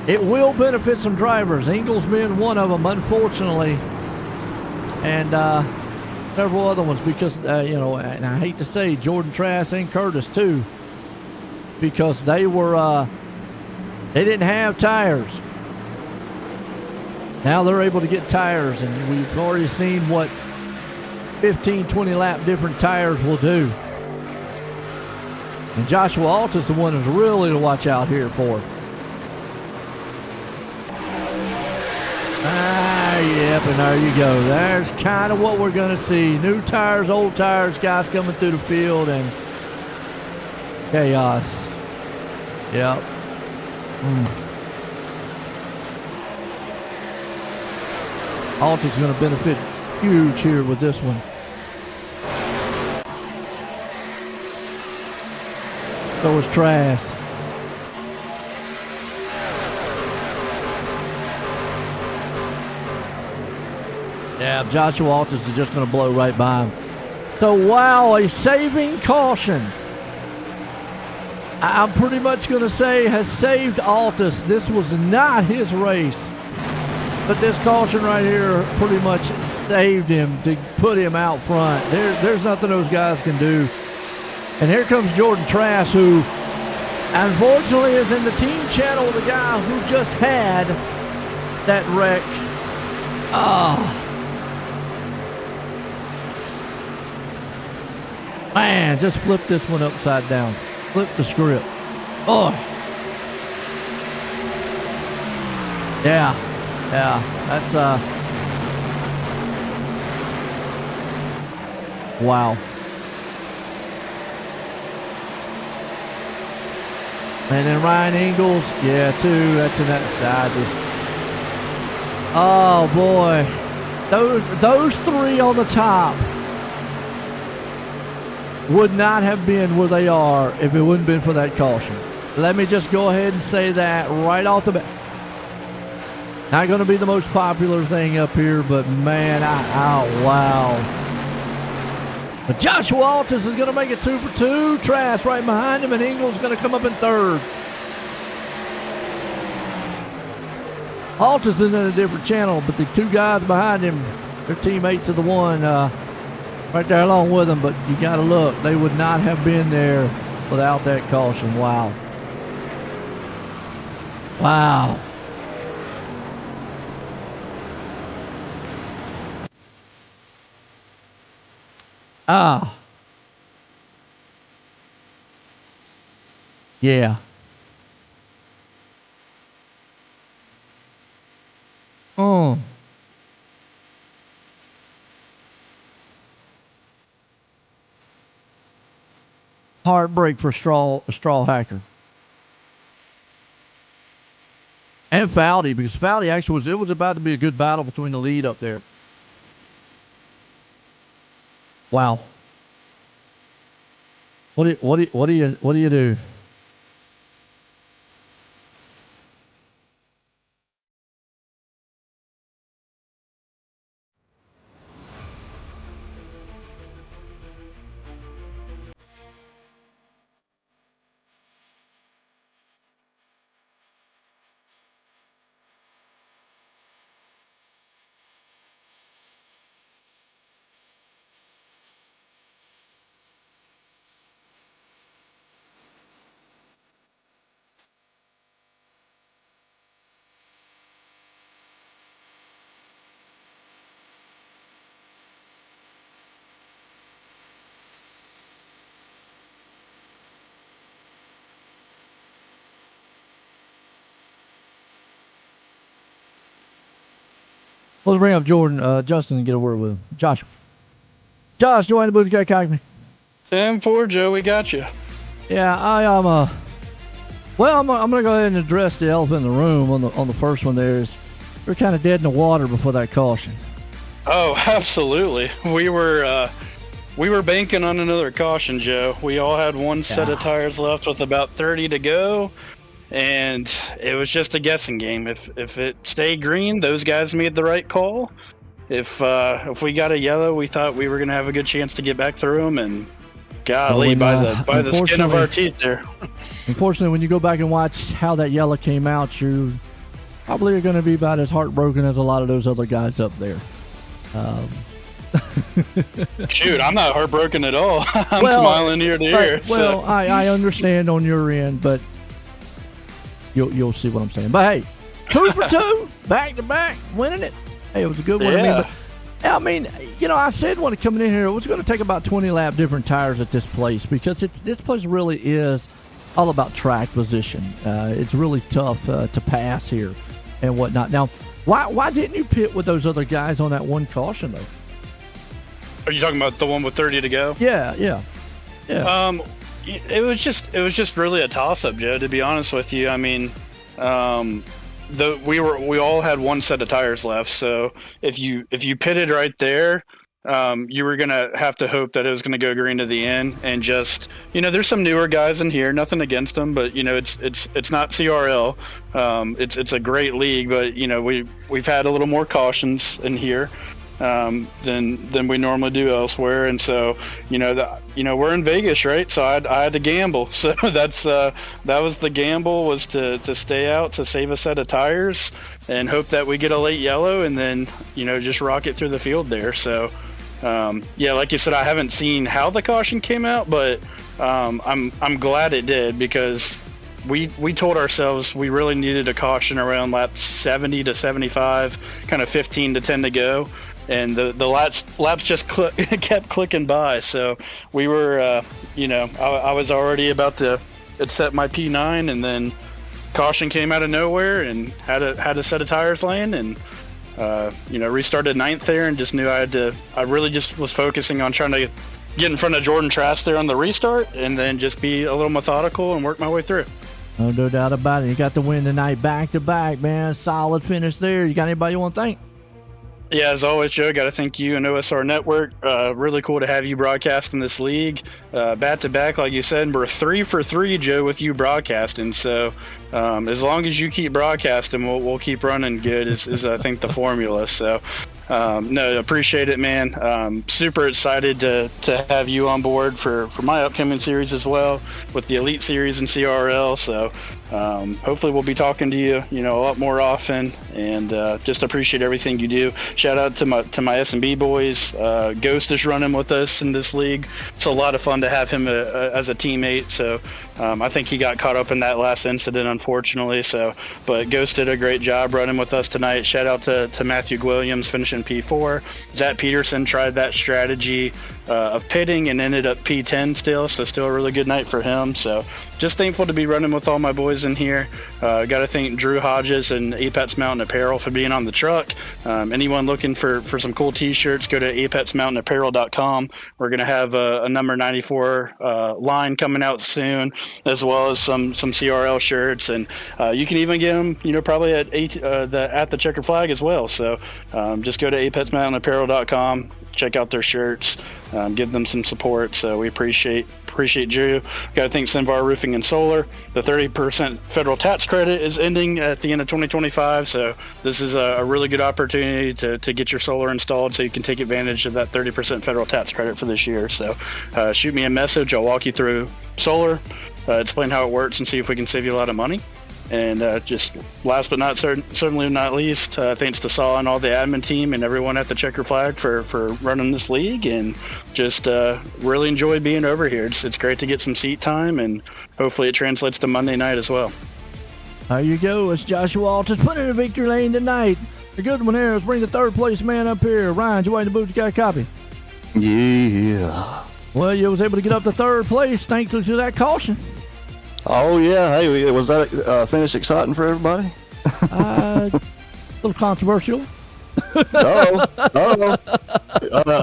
Speaker 1: It will benefit some drivers. Ingles being one of them, unfortunately. And several other ones because, and I hate to say Jordan Trask and Curtis too, because they didn't have tires. Now they're able to get tires, and we've already seen what 15, 20 lap different tires will do. And Joshua Alt is the one who's really to watch out here for. Yep, and there you go. There's kind of what we're going to see. New tires, old tires, guys coming through the field, and chaos. Yep. Alt is going to benefit huge here with this one. So is Trask. Yeah, Joshua Altus is just going to blow right by him. So, wow, a saving caution. I'm pretty much going to say has saved Altus. This was not his race. But this caution right here pretty much saved him to put him out front. There's nothing those guys can do. And here comes Jordan Trask, who unfortunately is in the team channel with a guy who just had that wreck. Man, just flip this one upside down. Flip the script. Oh. Yeah, that's wow. And then Ryan Ingalls, yeah, too. That's in that side. Oh boy, those three on the top would not have been where they are if it wouldn't been for that caution. Let me just go ahead and say that right off the bat. Not going to be the most popular thing up here, but man, wow. But Joshua Altus is going to make it 2 for 2. Trask right behind him, and Ingalls going to come up in third. Altus is in a different channel, but the two guys behind him, they're teammates of the one right there along with them. But you got to look. They would not have been there without that caution. Wow. Wow. Yeah. Heartbreak for Straw Hacker. And Foudy, because Foudy actually was about to be a good battle between the lead up there. Wow. What do you do? Let's bring up Jordan, Justin, and get a word with him. Josh, join the booth. You got to me.
Speaker 6: 10-4, Joe. We got you.
Speaker 1: Yeah, I'm gonna go ahead and address the elephant in the room on the first one. We're kind of dead in the water before that caution.
Speaker 6: Oh, absolutely. We were banking on another caution, Joe. We all had one set of tires left with about 30 to go. And it was just a guessing game. If it stayed green, those guys made the right call. If we got a yellow, we thought we were going to have a good chance to get back through them. And golly, by the skin of our teeth there.
Speaker 1: Unfortunately, when you go back and watch how that yellow came out, you probably are going to be about as heartbroken as a lot of those other guys up there.
Speaker 6: Shoot, I'm not heartbroken at all. I'm
Speaker 1: Well,
Speaker 6: smiling ear to ear.
Speaker 1: Well, I understand on your end, but you'll see what I'm saying. But hey, 2 for 2, back to back, winning it. Hey, it was a good one.
Speaker 6: Yeah.
Speaker 1: I mean, I said when coming in here, it was going to take about 20 lap different tires at this place because this place really is all about track position. It's really tough to pass here and whatnot. Now, why didn't you pit with those other guys on that one caution though?
Speaker 6: Are you talking about the one with 30 to go?
Speaker 1: Yeah.
Speaker 6: It was just really a toss-up, Joe. To be honest with you, I mean, we all had one set of tires left. So if you pitted right there, you were gonna have to hope that it was gonna go green to the end. And just there's some newer guys in here. Nothing against them, but it's not CRL. It's a great league, but we've had a little more cautions in here. Than we normally do elsewhere, and so we're in Vegas, right? So I had to gamble. So that was the gamble, was to stay out to save a set of tires and hope that we get a late yellow, and then just rock it through the field there. So like you said, I haven't seen how the caution came out, but I'm glad it did, because we told ourselves we really needed a caution around lap 70 to 75, kind of 15 to 10 to go. And the laps just kept clicking by. So we were, I was already about to set my P9, and then caution came out of nowhere and had a set of tires laying, and restarted ninth there, and just knew I really just was focusing on trying to get in front of Jordan Trask there on the restart, and then just be a little methodical and work my way through.
Speaker 1: Oh, no doubt about it. You got the win tonight, back to back, man. Solid finish there. You got anybody you want to thank?
Speaker 6: Yeah, as always, Joe, got to thank you and Osrnetwork. Really cool to have you broadcasting this league. Back to back, like you said, we're 3 for 3, Joe, with you broadcasting. So as long as you keep broadcasting, we'll keep running good is I think the formula. So no, appreciate it, man. Super excited to have you on board for my upcoming series as well, with the Elite Series and CRL. So hopefully we'll be talking to you, a lot more often, and just appreciate everything you do. Shout out to my S&B boys. Ghost is running with us in this league. It's a lot of fun to have him as a teammate. So I think he got caught up in that last incident, unfortunately. So, but Ghost did a great job running with us tonight. Shout out to Matthew Williams finishing P4. Zach Peterson tried that strategy of pitting and ended up P10 still a really good night for him. So just thankful to be running with all my boys in here. Got to thank Drew Hodges and Apex Mountain Apparel for being on the truck. Anyone looking for some cool t-shirts, go to apexmountainapparel.com. We're going to have a number 94 line coming out soon, as well as some CRL shirts, and you can even get them probably at the Checkered Flag as well. So just go to apexmountainapparel.com, check out their shirts, give them some support. So we appreciate Drew. Got to thank Sinvar Roofing and Solar. The 30% federal tax credit is ending at the end of 2025, so this is a really good opportunity to get your solar installed, so you can take advantage of that 30% federal tax credit for this year. So shoot me a message. I'll walk you through solar, explain how it works, and see if we can save you a lot of money. And just last but not certainly not least, thanks to Saul and all the admin team and everyone at the Checkered Flag for running this league, and just really enjoyed being over here. It's great to get some seat time, and hopefully it translates to Monday night as well.
Speaker 1: There you go. It's Joshua Walters putting in a victory lane tonight. A good one here. Let's bring the third place man up here. Ryan, you waiting in the booth? You got a copy?
Speaker 2: Yeah.
Speaker 1: Well, you was able to get up to third place thanks to that caution.
Speaker 2: Oh, yeah. Hey, was that finish exciting for everybody?
Speaker 1: A little controversial.
Speaker 2: That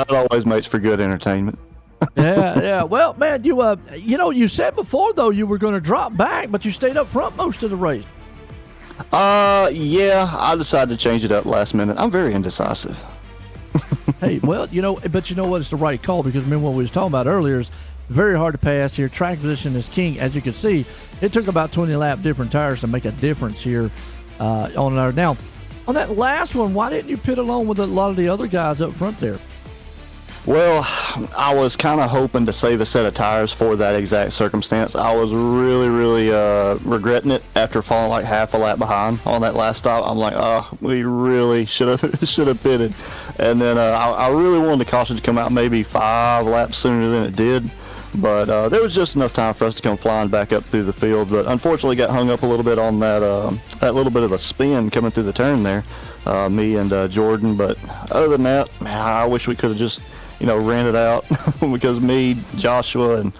Speaker 2: always makes for good entertainment.
Speaker 1: Yeah. Well, man, you said before, though, you were going to drop back, but you stayed up front most of the race.
Speaker 2: Yeah, I decided to change it up last minute. I'm very indecisive.
Speaker 1: Hey, well, but you know what? It's the right call, because remember what we was talking about earlier is very hard to pass here. Track position is king. As you can see, it took about 20 lap different tires to make a difference here on our. Now, on that last one, why didn't you pit along with a lot of the other guys up front there?
Speaker 2: Well, I was kind of hoping to save a set of tires for that exact circumstance. I was really regretting it after falling like half a lap behind on that last stop. I'm like, oh, we really should have pitted. And then I really wanted the caution to come out maybe 5 laps sooner than it did. But there was just enough time for us to come flying back up through the field. But unfortunately got hung up a little bit on that little bit of a spin coming through the turn there, me and Jordan. But other than that, man, I wish we could have just ran it out because me, Joshua, and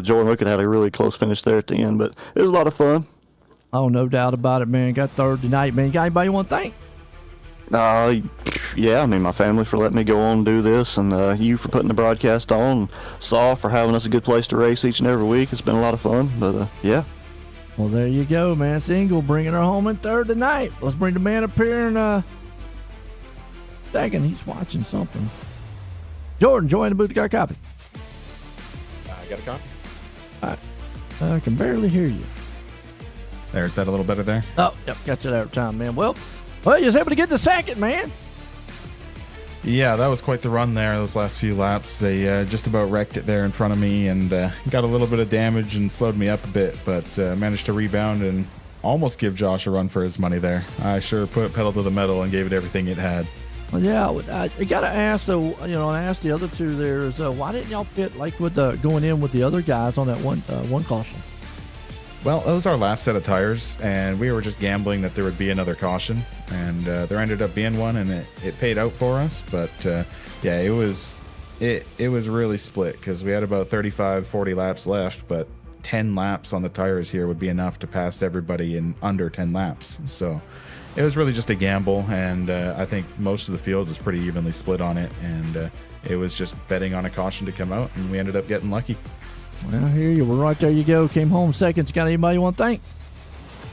Speaker 2: Jordan, we could have had a really close finish there at the end. But it was a lot of fun.
Speaker 1: Oh, no doubt about it, man. Got third tonight, man. Got anybody you want to thank?
Speaker 2: Yeah, I mean, my family for letting me go on and do this, and you for putting the broadcast on, and Saul for having us a good place to race each and every week. It's been a lot of fun, but yeah.
Speaker 1: Well, there you go, man. Single bringing her home in third tonight. Let's bring the man up here in a second. He's watching something. Jordan, join the booth. Got a copy.
Speaker 7: I got a copy.
Speaker 1: All right. I can barely hear you.
Speaker 7: There's that a little better there.
Speaker 1: Oh, yep. Got you there time, man. Well, you was able to get the second, man.
Speaker 7: Yeah, that was quite the run there. Those last few laps, they just about wrecked it there in front of me and got a little bit of damage and slowed me up a bit, but managed to rebound and almost give Josh a run for his money there. I sure put pedal to the metal and gave it everything it had.
Speaker 1: Well, yeah, I got to ask, though, and I asked the other two there, is why didn't y'all pit like with going in with the other guys on that one caution?
Speaker 7: Well, it was our last set of tires, and we were just gambling that there would be another caution, and there ended up being one, and it paid out for us. But yeah, it was really split because we had about 35-40 laps left, but 10 laps on the tires here would be enough to pass everybody in under 10 laps. So it was really just a gamble, and I think most of the field was pretty evenly split on it, and it was just betting on a caution to come out, and we ended up getting lucky.
Speaker 1: Well, here you were. Right there you go. Came home second. You got anybody you want to thank?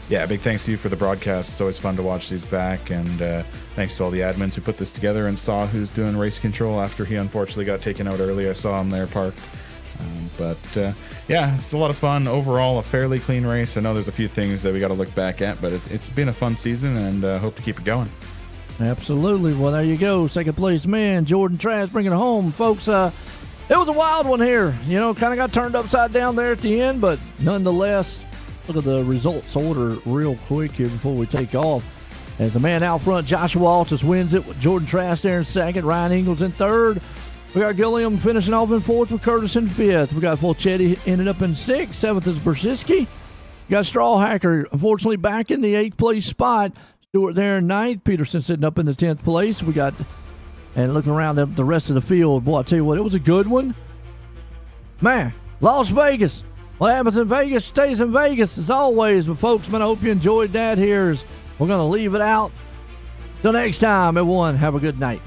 Speaker 7: Yeah, big thanks to you for the broadcast. It's always fun to watch these back, and thanks to all the admins who put this together, and Saw, who's doing race control after he unfortunately got taken out early. I saw him there parked. But yeah, it's a lot of fun. Overall, a fairly clean race. I know there's a few things that we got to look back at, but it's been a fun season, and hope to keep it going.
Speaker 1: Absolutely. Well, there you go. Second place man, Jordan Trash, bringing it home, folks. It was a wild one here. Kind of got turned upside down there at the end, but nonetheless, look at the results order real quick here before we take off. As the man out front, Joshua Altus wins it with Jordan Trask there in second, Ryan Ingles in third. We got Gilliam finishing off in fourth with Curtis in fifth. We got Fulchetti ended up in sixth. Seventh is Brzezinski. We got Strawhacker, unfortunately, back in the 8th place spot. Stewart there in 9th. Peterson sitting up in the 10th place. We got... And looking around the rest of the field, boy, I tell you what, it was a good one. Man, Las Vegas. What happens in Vegas stays in Vegas as always. But folks, man, I hope you enjoyed that here. We're going to leave it out. Till next time, everyone, have a good night.